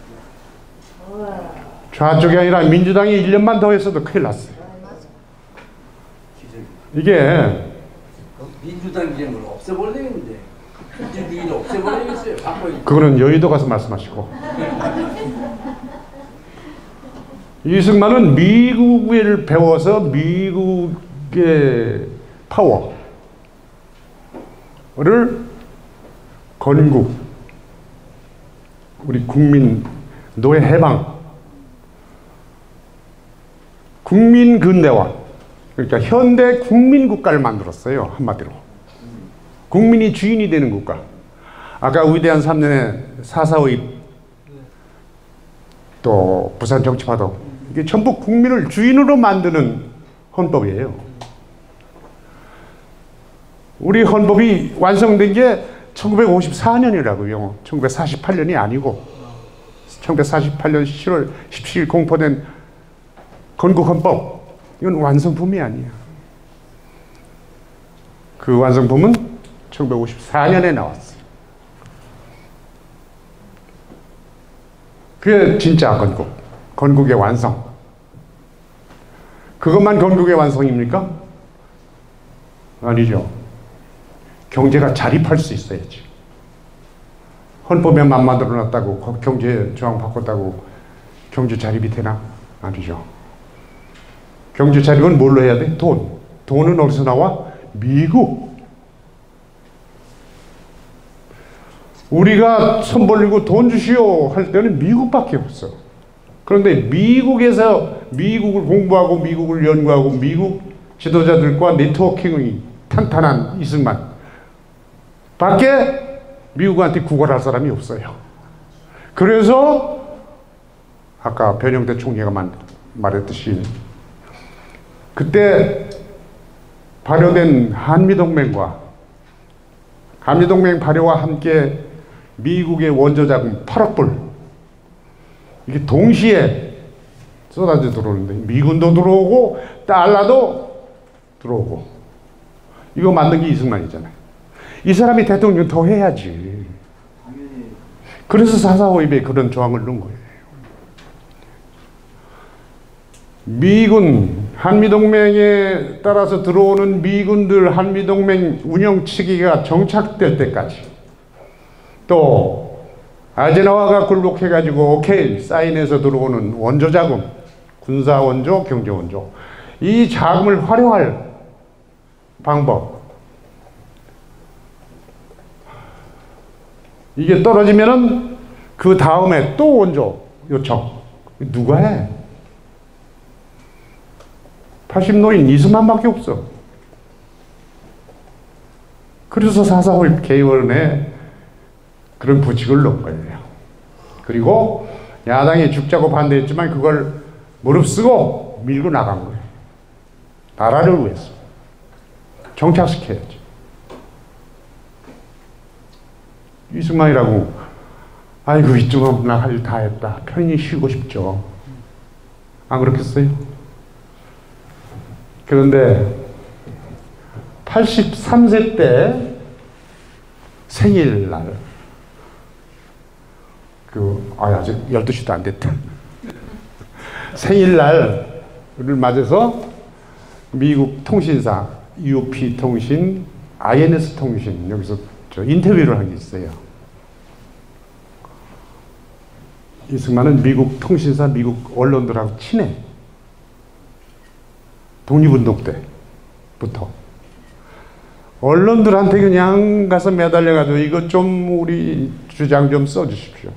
좌쪽이 아니라 민주당이 1년만 더 했어도 큰일 났어요. 이게 민주당 기념을 없애버리겠는데 민주주의를 없애버리겠어요. 그거는 여의도 가서 말씀하시고. 이승만은 미국을 배워서 미국의 파워를 건국, 우리 국민 노예 해방 국민근대화, 그러니까 현대 국민국가를 만들었어요. 한마디로 국민이 주인이 되는 국가. 아까 위대한 3년의 4.4.5입 또 부산 정치파동, 이게 전부 국민을 주인으로 만드는 헌법이에요. 우리 헌법이 완성된 게 1954년이라고요. 1948년이 아니고 1948년 10월 17일 공포된 건국헌법, 이건 완성품이 아니야. 그 완성품은 1954년에 나왔어요. 그게 진짜 건국, 건국의 완성. 그것만 건국의 완성입니까? 아니죠. 경제가 자립할 수 있어야지. 헌법에만 만들어놨다고, 경제 조항 바꿨다고 경제 자립이 되나? 아니죠. 경제 자립은 뭘로 해야 돼? 돈. 돈은 어디서 나와? 미국. 우리가 손 벌리고 돈 주시오 할 때는 미국밖에 없어. 그런데 미국에서 미국을 공부하고 미국을 연구하고 미국 지도자들과 네트워킹이 탄탄한 이승만 밖에 미국한테 구걸할 사람이 없어요. 그래서 아까 변형대 총리가 말했듯이 그때 발효된 한미동맹과 한미동맹 발효와 함께 미국의 원조자금 8억 불, 이게 동시에 쏟아져 들어오는데 미군도 들어오고 달러도 들어오고, 이거 만든 게 이승만이잖아요. 이 사람이 대통령 더 해야지. 그래서 4.4.5입에 그런 조항을 넣은 거예요. 미군, 한미동맹에 따라서 들어오는 미군들 한미동맹 운영 체계가 정착될 때까지, 또 아제나와가 굴복해가지고 오케이 사인해서 들어오는 원조자금, 군사원조, 경제원조, 이 자금을 활용할 방법, 이게 떨어지면은 그 다음에 또 원조 요청. 누가 해? 80노인 이승만밖에 없어. 그래서 4.4.5입 개헌에 그런 부칙을 넣은 거예요. 그리고 야당이 죽자고 반대했지만 그걸 무릅쓰고 밀고 나간 거예요. 나라를 위해서. 정착시켜야지. 이승만이라고 아이고 이쯤은 나 할 일 다 했다, 편히 쉬고 싶죠. 안 그렇겠어요? 그런데 83세 때 생일날, 아직 12시도 안 됐다. 생일날을 맞아서 미국 통신사 UP 통신, INS 통신, 여기서 인터뷰를 한 게 있어요. 이승만은 미국 통신사, 미국 언론들하고 친해. 독립운동 때부터. 언론들한테 그냥 가서 매달려가지고 이것 좀 우리 주장 좀 써주십시오.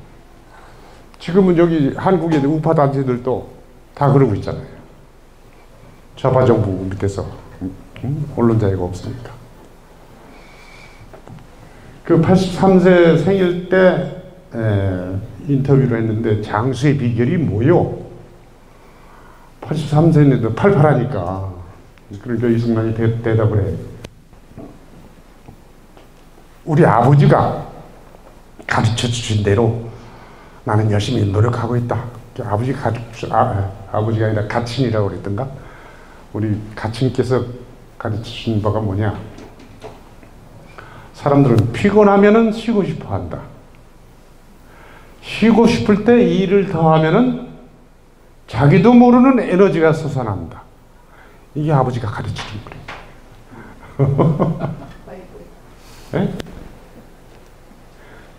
지금은 여기 한국의 우파 단체들도 다 그러고 있잖아요. 좌파 정부 밑에서 언론 자유가 없으니까. 그 83세 생일 때 인터뷰를 했는데 장수의 비결이 뭐요? 83세인데도 팔팔하니까. 그러니까 이승만이 대답을 해. 우리 아버지가 가르쳐 주신 대로 나는 열심히 노력하고 있다. 아버지가 아니라 가친이라고 그랬던가? 우리 가친께서 가르쳐 주신 바가 뭐냐? 사람들은 피곤하면은 쉬고 싶어 한다. 쉬고 싶을 때 일을 더 하면은 자기도 모르는 에너지가 솟아난다. 이게 아버지가 가르쳐 준 거래요. 네?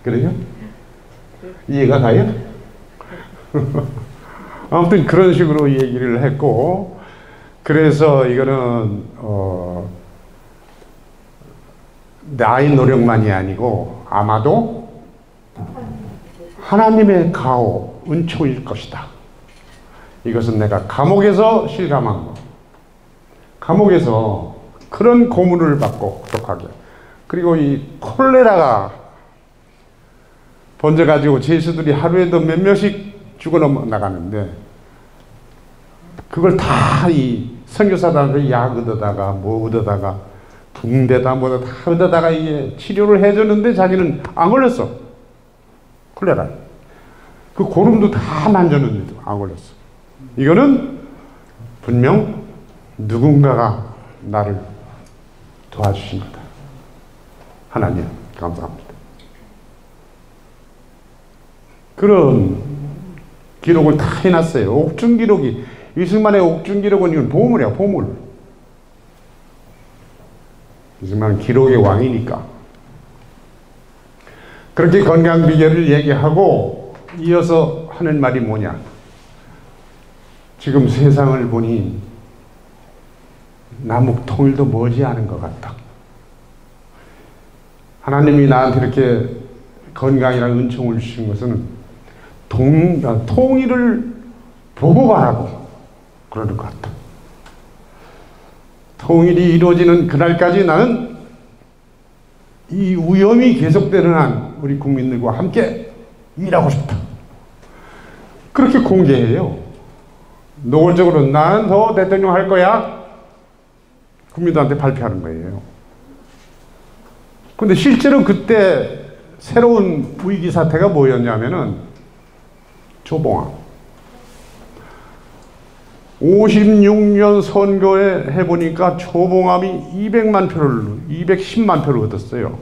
그래요? 이해가 가요? 아무튼 그런 식으로 얘기를 했고, 그래서 이거는 나의 노력만이 아니고 아마도 하나님의 가호, 은총일 것이다. 이것은 내가 감옥에서 실감한 거. 감옥에서 그런 고문을 받고 고독하게. 그리고 이 콜레라가 번져가지고 죄수들이 하루에도 몇 명씩 죽어 나가는데 그걸 다 이 선교사단들 약 얻어다가 뭐 얻어다가 붕대다 뭐다 다 얻어다가 이게 치료를 해줬는데 자기는 안 걸렸어. 콜레라. 그 고름도 다 만졌는데도 안 걸렸어. 이거는 분명 누군가가 나를 도와주신 거다. 하나님 감사합니다. 그런 기록을 다 해놨어요. 옥중 기록이 이승만의 옥중 기록은 이건 보물이야, 보물. 이승만은 기록의 왕이니까. 그렇게 건강 비결을 얘기하고 이어서 하는 말이 뭐냐? 지금 세상을 보니 남북 통일도 머지않은 것 같다. 하나님이 나한테 이렇게 건강이라는 은총을 주신 것은 통일을 보고 가라고 그러는 것 같다. 통일이 이루어지는 그날까지 나는 이 위험이 계속되는 한 우리 국민들과 함께 일하고 싶다. 그렇게 공개해요. 노골적으로 나는 더 대통령 할 거야. 국민들한테 발표하는 거예요. 근데 실제로 그때 새로운 위기 사태가 뭐였냐면은 조봉암. 56년 선거에 해보니까 조봉암이 210만 표를 얻었어요.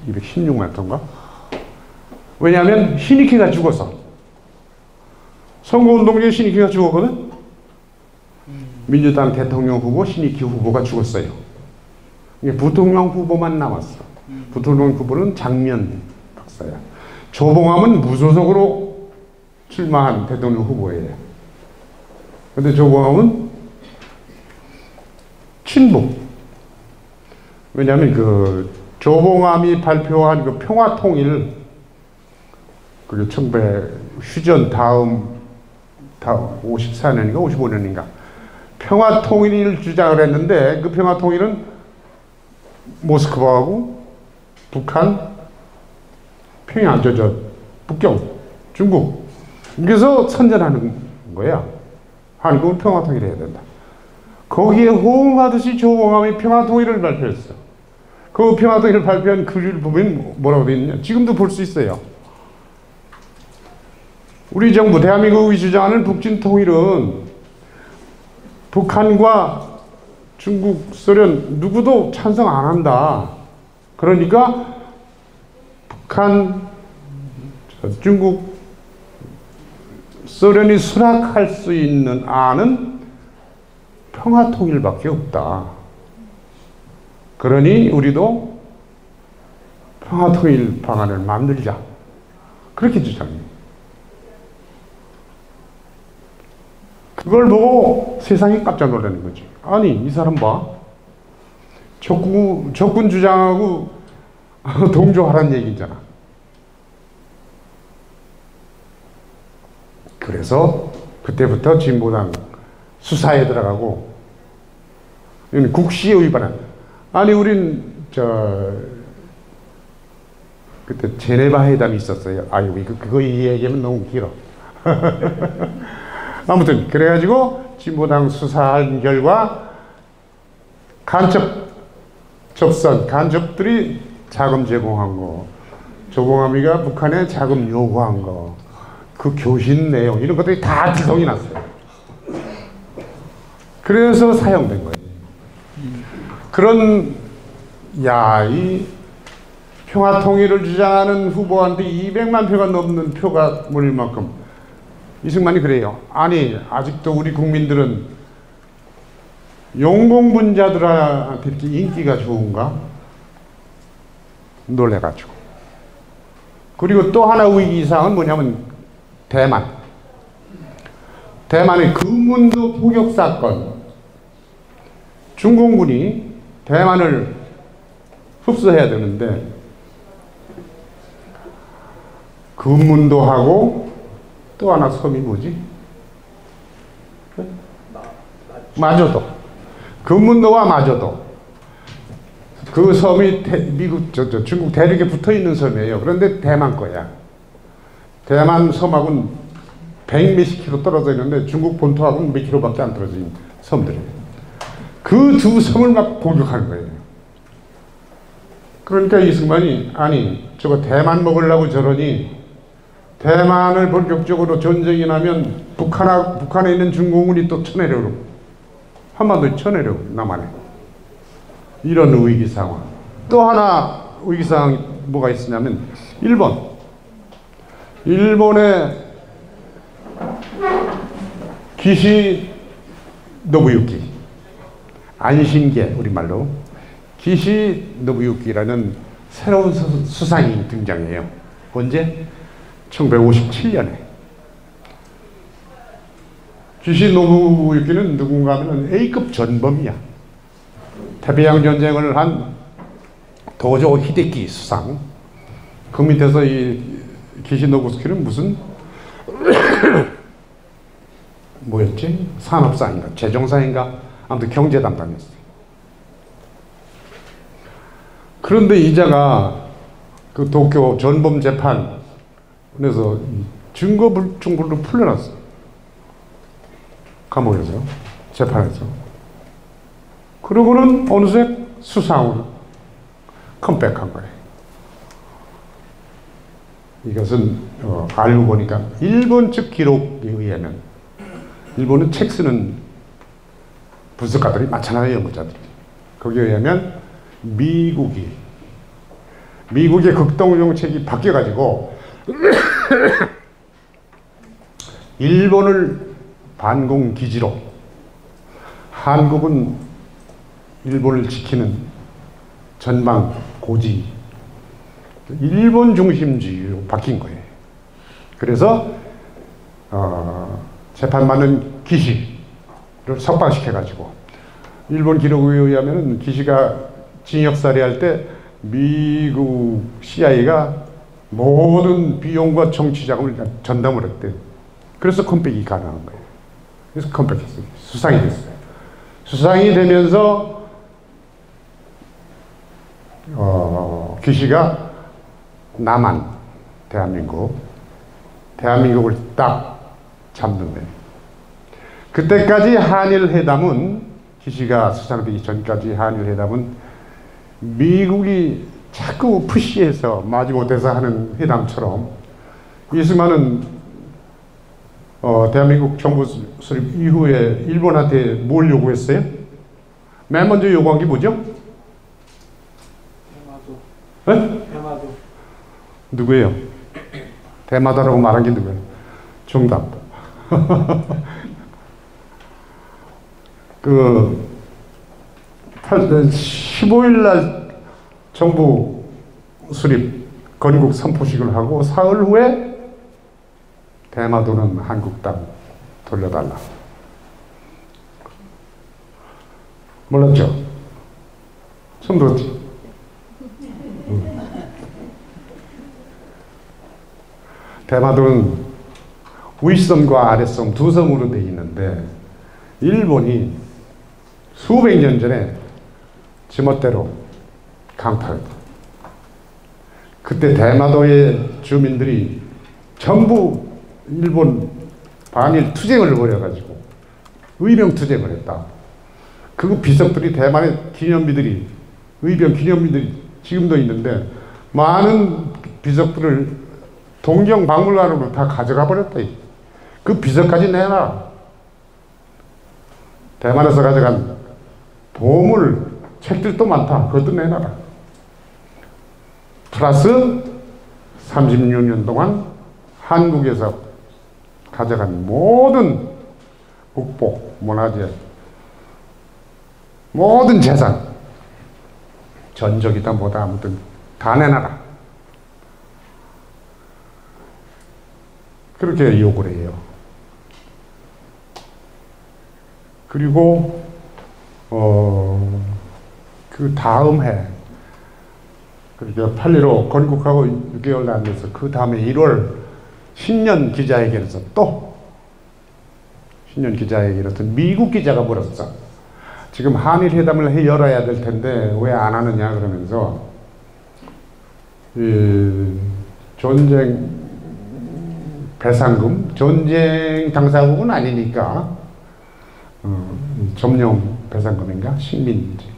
216만 표인가? 왜냐하면 신익희가 죽어서. 선거운동 중에 신익희가 죽었거든? 민주당 대통령 후보 신익희 후보가 죽었어요. 부통령 후보만 남았어. 부통령 후보는 장면 박사야. 조봉암은 무소속으로 출마한 대통령 후보예요. 근데 조봉암은 친북. 왜냐하면 그 조봉암이 발표한 그 평화통일, 그게 1900 휴전 다음 54년인가 55년인가 평화통일을 주장을 했는데 그 평화통일은 모스크바하고 북한, 평양, 북경, 중국 여기서 선전하는 거야. 한국은 평화통일을 해야 된다. 거기에 호응하듯이 조봉암이 평화통일을 발표했어. 그 평화통일을 발표한 글을 보면 뭐라고 되어 있느냐. 지금도 볼 수 있어요. 우리 정부 대한민국이 주장하는 북진통일은 북한과 중국, 소련 누구도 찬성 안 한다. 그러니까 북한, 중국, 소련이 수락할 수 있는 안은 평화통일밖에 없다. 그러니 우리도 평화통일 방안을 만들자. 그렇게 주장해요. 그걸 보고 세상이 깜짝 놀라는 거지. 아니, 이 사람 봐. 적군 주장하고 동조하라는 얘기잖아. 그래서 그때부터 진보당 수사에 들어가고, 이건 국시에 위반한. 아니, 우린 그때 제네바 회담이 있었어요. 아유, 그거 얘기하면 너무 길어. 아무튼 그래가지고 진보당 수사한 결과 간접들이 자금 제공한 거, 조봉암이가 북한에 자금 요구한 거, 그 교신 내용 이런 것들이 다 들통이 났어요. 그래서 사용된 거예요. 그런 이 평화통일을 주장하는 후보한테 200만 표가 넘는 표가 몰릴 만큼 이승만이 그래요. 아니, 아직도 우리 국민들은 용공분자들한테 인기가 좋은가? 놀래가지고. 그리고 또 하나 위기사항은 뭐냐면 대만의 금문도 포격 사건. 중공군이 대만을 흡수해야 되는데 금문도하고 또 하나 섬이 뭐지? 마저도 금문도와 마저도 그 섬이 중국 대륙에 붙어 있는 섬이에요. 그런데 대만 거야. 대만 섬하고는 100 몇십 킬로 떨어져 있는데 중국 본토하고는 몇 킬로밖에 안 떨어진 섬들이에요. 그 두 섬을 막 공격하는 거예요. 그러니까 이승만이 아니 저거 대만 먹으려고 저러니 대만을 본격적으로 전쟁이 나면 북한에 있는 중공군이 또 쳐내려고 한반도에 쳐내려고 남한에 이런 위기 상황. 또 하나 위기 상황이 뭐가 있었냐면 일본의 기시 노부유키 안신계 우리말로 기시 노부유키라는 새로운 수상이 등장해요. 언제? 1957년에. 기시 노부유키는 누군가 하면 A급 전범이야. 태평양 전쟁을 한 도조 히데키 수상. 그 밑에서 이 기시 노부유키는 무슨 뭐였지? 산업사인가 재정사인가 아무튼 경제 담당이었어요. 그런데 이자가 그 도쿄 전범 재판에서 증거 불충분으로 풀려났어요. 감옥에서 재판에서. 그러고는 어느새 수상으로 컴백한 거예요. 이것은 알고 보니까 일본 측 기록에 의하면 일본은 책 쓰는 분석가들이 많잖아요. 연구자들이. 거기에 의하면 미국의 극동정책이 바뀌어가지고 일본을 반공기지로 한국은 일본을 지키는 전방 고지 일본 중심주의로 바뀐 거예요. 그래서 재판받는 기시를 석방시켜가지고 일본 기록에 의하면 기시가 징역살이할 때 미국 CIA가 모든 비용과 정치 자금을 전담을 했대요. 그래서 컴백이 가능한 거예요. 그래서 컴백했어요. 수상이 됐어요. 수상이 되면서 기시가 남한 대한민국을 딱 잡는 거예요. 그때까지 한일회담은 기시가 수상되기 전까지 한일회담은 미국이 자꾸 푸시해서 마지못해서 하는 회담처럼 이승만은 대한민국 정부 수립 이후에 일본한테 뭘 요구했어요? 맨 먼저 요구한 게 뭐죠? 대마도. 네? 대마도. 누구예요? 대마도라고 말한 게 누구예요? 정답. 그 15일 날 정부 수립 건국 선포식을 하고 사흘 후에 대마도는 한국 땅 돌려달라. 몰랐죠? 처음 들었지? 대마도는 윗섬과 아랫섬 두 섬으로 되어 있는데 일본이 수백 년 전에 지멋대로 강타했다. 그때 대마도의 주민들이 전부 일본 반일 투쟁을 벌여가지고 의병 투쟁을 했다. 그 비석들이 대만의 기념비들이 의병 기념비들이 지금도 있는데 많은 비석들을 동경박물관으로 다 가져가 버렸다. 그 비석까지 내놔. 대만에서 가져간 보물 책들도 많다. 그것도 내놔라. 플러스 36년 동안 한국에서 가져간 모든 국보, 문화재, 모든 재산, 전적이다 뭐다 아무튼 다 내놔라. 그렇게 요구를 해요. 그리고 그 다음 해 그러니까 8.15 건국하고 6개월 안 돼서 그 다음에 1월 신년 기자회견에서 또 신년 기자에게 이렇든 미국 기자가 물었어. 지금 한일 회담을 열어야 될 텐데 왜 안 하느냐 그러면서 전쟁 배상금, 전쟁 당사국은 아니니까 점령 배상금인가 식민지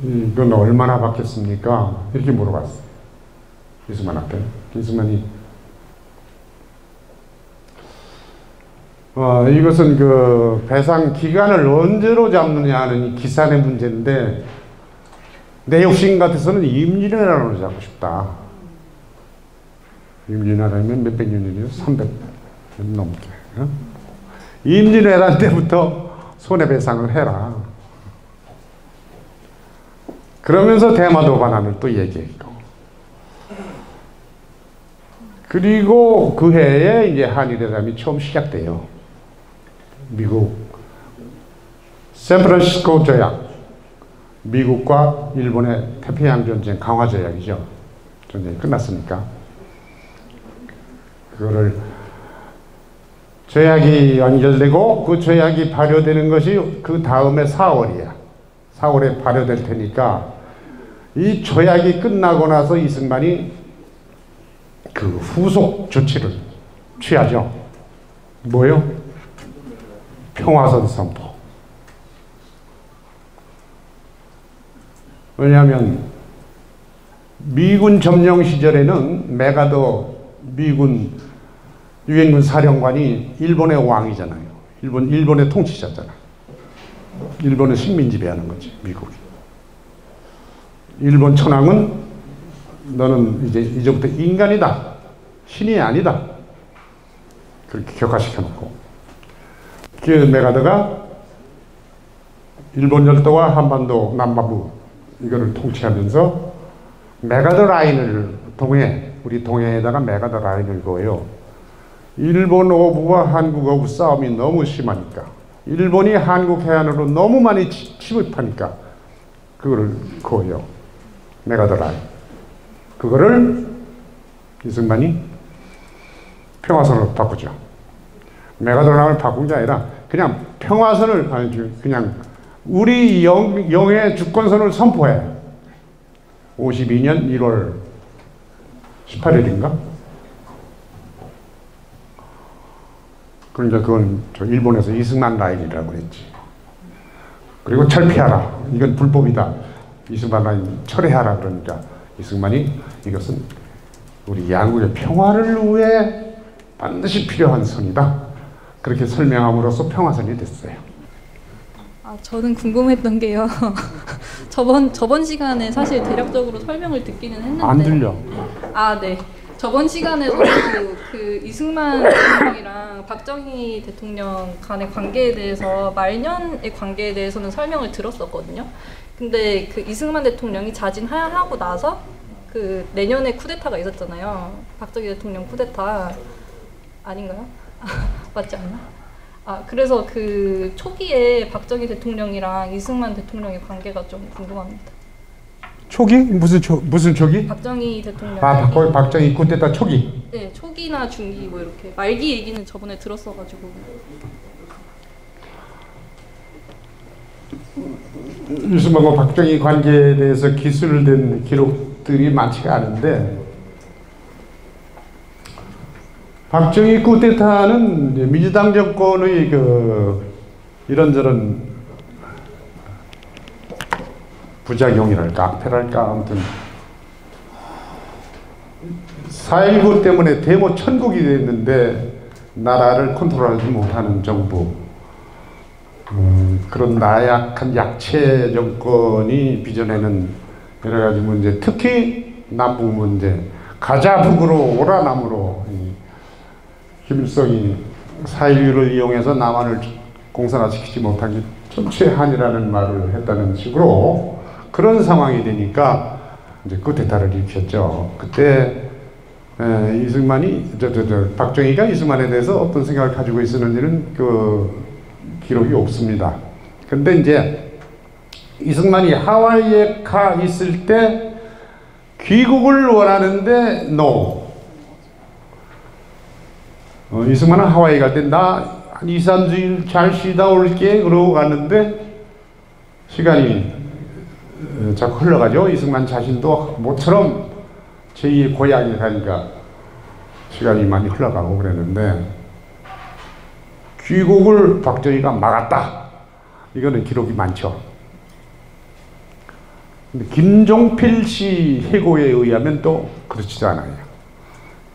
이건 얼마나 받겠습니까? 이렇게 물어봤어. 이승만 앞에. 이승만이 이것은 그 배상 기간을 언제로 잡느냐는 기산의 문제인데 내 욕심 같아서는 임진왜란으로 잡고 싶다. 임진왜란이면 몇백 년이에요? 300년 넘게. 임진왜란 때부터 손해배상을 해라. 그러면서 대마도 반환을 또 얘기했고. 그리고 그 해에 이제 한일회담이 처음 시작돼요. 미국 샌프란시스코 조약, 미국과 일본의 태평양 전쟁 강화 조약이죠. 전쟁이 끝났으니까 그거를 조약이 연결되고 그 조약이 발효되는 것이 그 다음에 4월이야. 4월에 발효될 테니까 이 조약이 끝나고 나서 이승만이 그 후속 조치를 취하죠. 뭐요? 평화선 선포. 왜냐하면 미군 점령 시절에는 메가더 미군 유엔군 사령관이 일본의 왕이잖아요. 일본의 통치자잖아. 일본은 식민 지배하는 거지, 미국이. 일본 천황은 너는 이제부터 인간이다. 신이 아니다. 그렇게 격화시켜놓고. 그 메가더가 일본 열도와 한반도 남반부 이거를 통치하면서 메가더 라인을 우리 동해에다가 메가더 라인을 그어요. 일본 어부와 한국 어부 싸움이 너무 심하니까 일본이 한국 해안으로 너무 많이 침입하니까 그거를 그어요. 메가더 라인. 그거를 이승만이 평화선으로 바꾸죠. 메가더 라인을 바꾼 게 아니라 그냥 평화선을 그냥 우리 영해 주권선을 선포해. 52년 1월 18일인가? 그러니까 그건 일본에서 이승만 라인이라고 그랬지. 그리고 철폐하라. 이건 불법이다. 이승만 라인 철회하라. 그러니까 이승만이 이것은 우리 양국의 평화를 위해 반드시 필요한 선이다. 그렇게 설명함으로써 평화선이 됐어요. 저는 궁금했던 게요. 저번 시간에 사실 대략적으로 설명을 듣기는 했는데 안 들려. 네. 저번 시간에도 그 이승만 대통령이랑 박정희 대통령 간의 관계에 대해서 말년의 관계에 대해서는 설명을 들었었거든요. 근데 그 이승만 대통령이 자진하야하고 나서 그 내년에 쿠데타가 있었잖아요. 박정희 대통령 쿠데타 아닌가요? 맞지 않나? 그래서 그 초기에 박정희 대통령이랑 이승만 대통령의 관계가 좀 궁금합니다. 초기? 무슨 초기? 박정희 대통령. 박정희 쿠데타 초기? 네, 초기나 중기 뭐 이렇게. 말기 얘기는 저번에 들었어가지고. 이승만과 박정희 관계에 대해서 기술된 기록들이 많지가 않은데 박정희 쿠데타는 민주당 정권의 이런저런 부작용이랄까 악패랄까 아무튼 4.19 때문에 대모 천국이 됐는데 나라를 컨트롤하지 못하는 정부 그런 나약한 약체 정권이 빚어내는 여러 가지 문제 특히 남북 문제 가자 북으로 오라 남으로 김일성이 4.19를 이용해서 남한을 공산화시키지 못한 게 전체 한이라는 말을 했다는 식으로 그런 상황이 되니까 이제 쿠데타를 일으켰죠. 그때 박정희가 이승만에 대해서 어떤 생각을 가지고 있었는지는 그 기록이 없습니다. 근데 이제 이승만이 하와이에 가 있을 때 귀국을 원하는데 이승만은 하와이 갈 때 나 한 2, 3주일 잘 쉬다 올게 그러고 갔는데 시간이 자꾸 흘러가죠. 이승만 자신도 모처럼 제2의 고향에 가니까 시간이 많이 흘러가고 그랬는데 귀국을 박정희가 막았다. 이거는 기록이 많죠. 근데 김종필 씨 해고에 의하면 또 그렇지도 않아요.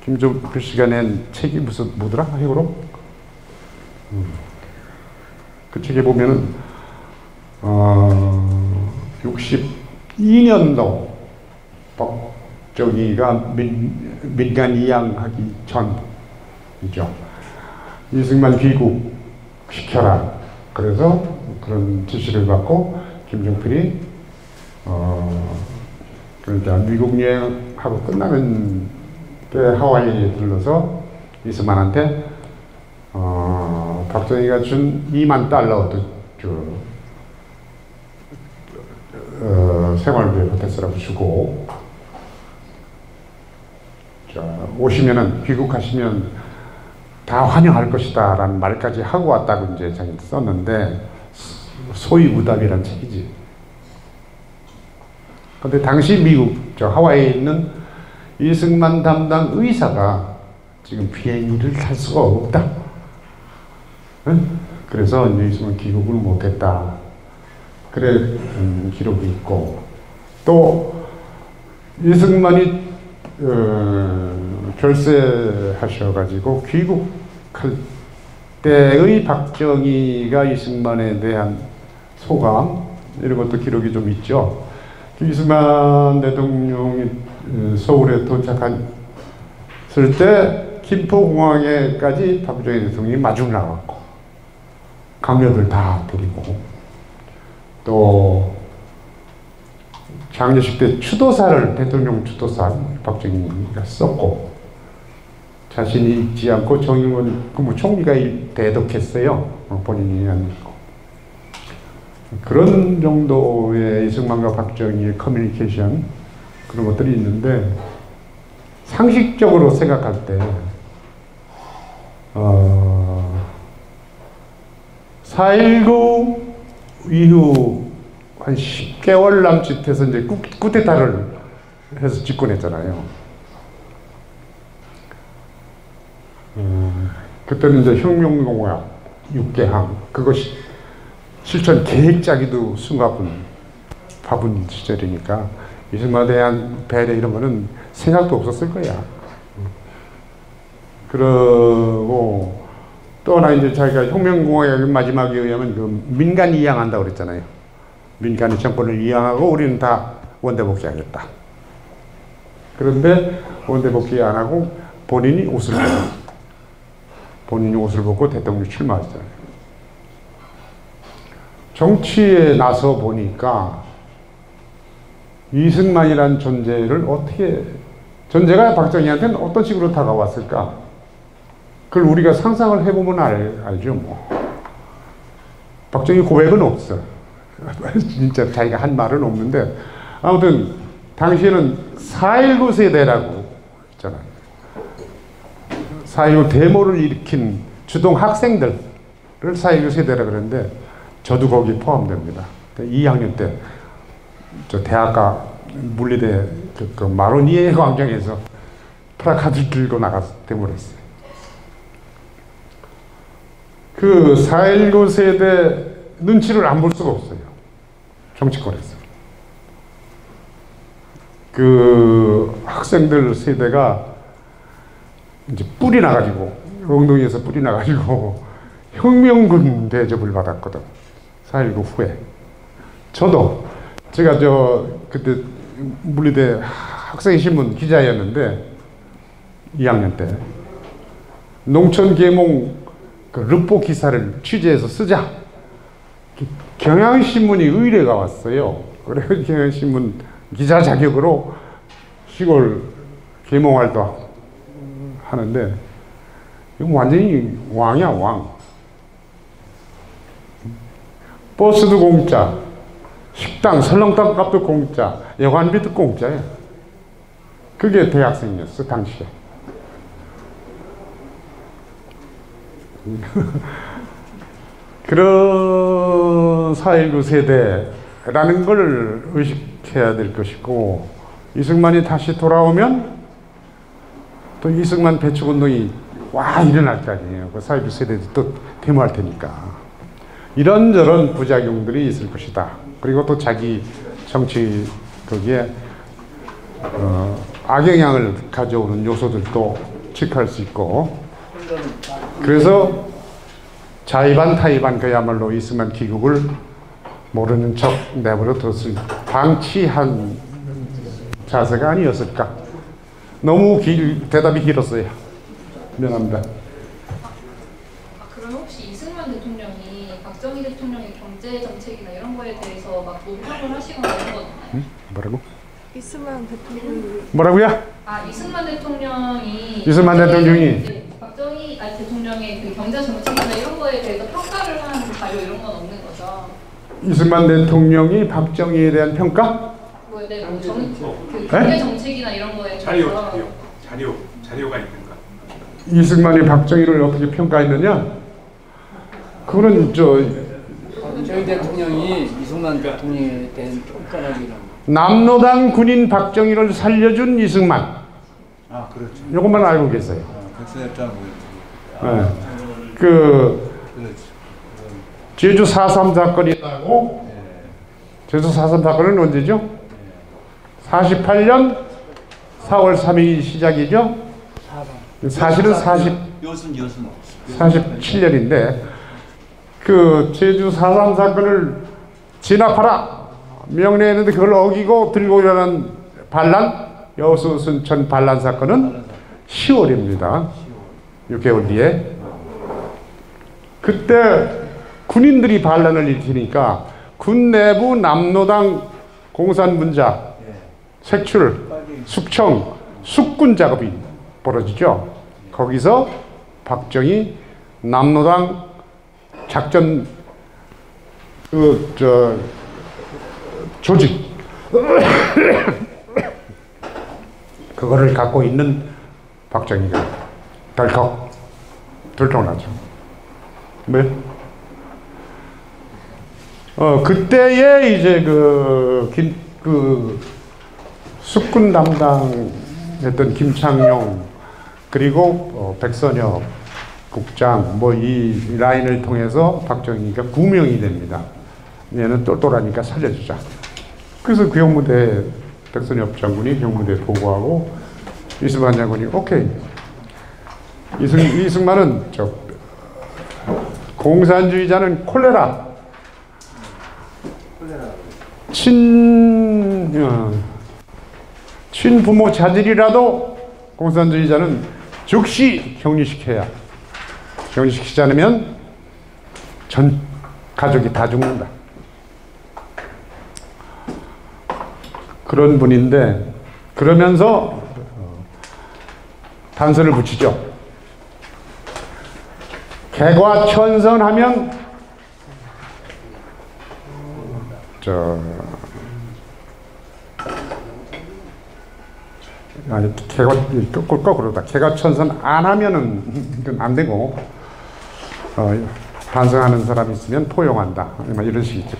김종필 씨가 낸 책이 무슨 뭐더라? 해고로? 그 책에 보면은 62년도 박정희가 민간 이양하기 전이죠. 이승만 귀국 시켜라. 그래서 그런 지시를 받고 김종필이 그러니까 미국 여행하고 끝나는 때 하와이에 들러서 이승만한테 박정희가 준 2만 달러도 생활비에 보태쓰라고 주고 오시면은 귀국하시면 다 환영할 것이다 라는 말까지 하고 왔다고 이제 자기 썼는데 소위무답이라는 책이지. 근데 당시 미국 하와이에 있는 이승만 담당 의사가 지금 비행기를 탈 수가 없다. 응? 그래서 이제 이승만 귀국을 못했다. 그래 기록이 있고 또 이승만이 결세하셔가지고 귀국할 때의 박정희가 이승만에 대한 소감 이런 것도 기록이 좀 있죠. 이승만 대통령이 서울에 도착했을 때 김포공항에까지 박정희 대통령이 마중 나갔고 강요들 다 드리고 또 장례식 때 추도사를 대통령 추도사 박정희가 썼고 자신이 읽지 않고 정의원 국무총리가 대독했어요. 본인이 아니고 그런 정도의 이승만과 박정희의 커뮤니케이션 그런 것들이 있는데 상식적으로 생각할 때 4.19 이후 한 10개월 남짓해서 이제 쿠데타를 해서 집권했잖아요. 그때는 이제 혁명공약 6개항 그것이 실천 계획 짜기도 숨가쁜 바쁜 시절이니까 이승만에 대한 배려 이런 거는 생각도 없었을 거야. 그러고 또 하나 이제 자기가 혁명공약의 마지막에 의하면 그 민간 이양한다고 그랬잖아요. 민간이 정권을 이양하고 우리는 다 원대복귀하겠다. 그런데 원대복귀 안 하고 본인이 옷을 벗고 대통령 출마하잖아요. 정치에 나서 보니까 이승만이라는 존재를 어떻게 존재가 박정희한테는 어떤 식으로 다가왔을까? 그걸 우리가 상상을 해보면 알죠. 뭐. 박정희 고백은 없어. 진짜 자기가 한 말은 없는데 아무튼 당시에는 4.19 세대라고 있잖아요. 4.19 데모를 일으킨 주동 학생들을 4.19 세대라 그러는데 저도 거기 포함됩니다. 2학년 때 저 대학가 물리대 그 마로니에 광장에서 플라카드를 들고 나가서 데모를 했어요. 그 4.19 세대 눈치를 안 볼 수가 없어요. 정치권에서. 그 학생들 세대가 이제 뿔이 나가지고 엉덩이에서 뿔이 나가지고 혁명군 대접을 받았거든. 4.19 후에. 제가 그때 물리대 학생신문 기자였는데 2학년 때 농촌 계몽 그 르포 기사를 취재해서 쓰자. 경향신문이 의뢰가 왔어요. 그래서 경향신문 기자 자격으로 시골 계몽활동 하는데 이거 완전히 왕이야, 왕. 버스도 공짜, 식당, 설렁탕 값도 공짜, 여관비도 공짜야. 그게 대학생이었어, 당시에. 그런 4.19 세대라는 걸 의식해야 될 것이고, 이승만이 다시 돌아오면 또 이승만 배축운동이 일어날 거 아니에요. 그 4.19 세대들이 또 데모할 테니까. 이런저런 부작용들이 있을 것이다. 그리고 또 자기 정치 거기에 악영향을 가져오는 요소들도 체크할 수 있고, 그래서 자의반 타의반 그야말로 이승만 귀국을 모르는 척 내버려 뒀을 방치한 자세가 아니었을까. 너무 대답이 길었어요. 미안합니다. 그럼 혹시 이승만 대통령이 박정희 대통령의 경제 정책이나 이런 거에 대해서 막 논평을 하시거나 이런 거 없나요? 뭐라고? 이승만 대통령 뭐라고요? 이승만 대통령이 박정희 대통령의 그 경제 정책이나 이런 거에 대해서 평가를 한 자료 이런 건 없는 거죠? 이승만 대통령이 박정희에 대한 평가? 그 경제 정책이나 이런 거에 대해서 자료가 있는가? 이승만이 박정희를 어떻게 평가했느냐? 그거는 저희 대통령이 이승만 대통령에 대한 평가라기는 남로당 군인 박정희를 살려준 이승만. 그렇죠. 요것만 알고 계세요. 백선엽장 네. 제주 4.3 사건이 나고, 제주 4.3 사건은 언제죠? 48년 4월 3일 시작이죠? 사실은 47년인데, 그 제주 4.3 사건을 진압하라 명령했는데 그걸 어기고 들고 일어난 반란, 여수 순천 반란 사건은 10월입니다. 6개월 뒤에. 그때 군인들이 반란을 일으키니까 군 내부 남로당 공산분자, 색출, 숙청, 숙군 작업이 벌어지죠. 거기서 박정희 남로당 작전 조직 그거를 갖고 있는 박정희가 덜컥 들통나죠. 네? 그때에 이제 숙군 담당했던 김창룡 그리고 백선엽 국장 이 라인을 통해서 박정희가 구명이 됩니다. 얘는 똘똘하니까 살려주자. 그래서 그 형무대 백선엽 장군이 형무대에 보고하고 이승만 장군이 오케이. 이승만은 공산주의자는 콜레라. 친부모 자질이라도 공산주의자는 즉시 격리시켜야. 격리시키지 않으면 전 가족이 다 죽는다. 그런 분인데, 그러면서 단서를 붙이죠. 개과천선하면 거꾸로다. 개과천선 안 하면은 이건 안 되고, 반성하는 사람이 있으면 포용한다. 이런 식이죠.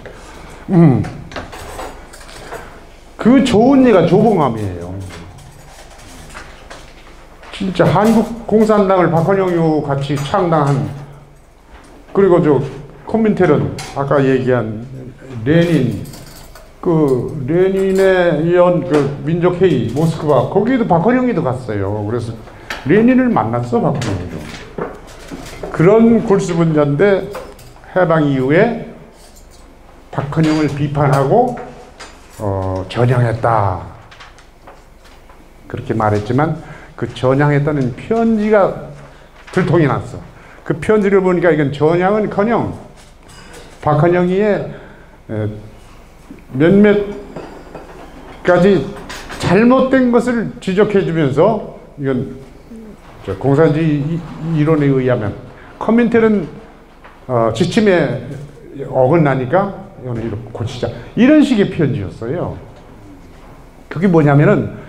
그 좋은 예가 조봉암이에요. 진짜 한국 공산당을 박헌영이 같이 창당한, 그리고 코민텔은 아까 얘기한 레닌의 민족회의 모스크바, 거기에도 박헌영이도 갔어요. 그래서 레닌을 만났어, 박헌영이도. 그런 골수분자인데 해방 이후에 박헌영을 비판하고 전향했다 그렇게 말했지만, 그 전향했다는 편지가 들통이 났어. 그 편지를 보니까 이건 전향은커녕 박헌영이의 몇몇 가지 잘못된 것을 지적해주면서, 이건 공산주의 이론에 의하면 커민텔은 지침에 어긋나니까 이거는 이렇게 고치자, 이런 식의 편지였어요. 그게 뭐냐면은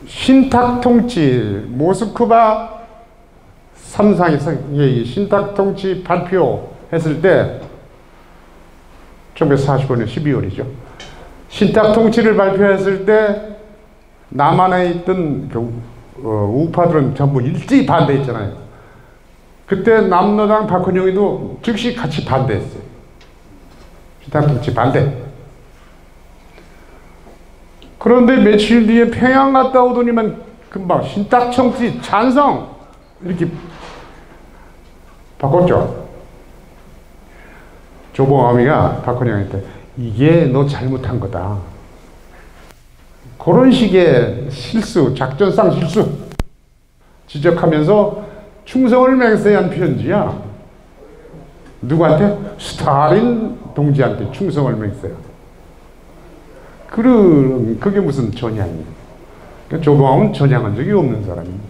신탁 통치, 모스크바 삼상이 신탁통치 발표했을 때 1945년 12월이죠. 신탁통치를 발표했을 때 남한에 있던 우파들은 전부 일제히 반대했잖아요. 그때 남로당 박헌영이도 즉시 같이 반대했어요. 신탁통치 반대. 그런데 며칠 뒤에 평양 갔다 오더니만 금방 신탁통치 찬성 이렇게 바꿨죠. 조봉암이가 박헌영한테 이게 너 잘못한 거다. 그런 식의 실수, 작전상 실수 지적하면서 충성을 맹세한 편지야. 누구한테? 스탈린 동지한테 충성을 맹세한. 그게 무슨 전향이에요. 그러니까 조봉암은 전향한 적이 없는 사람입니다.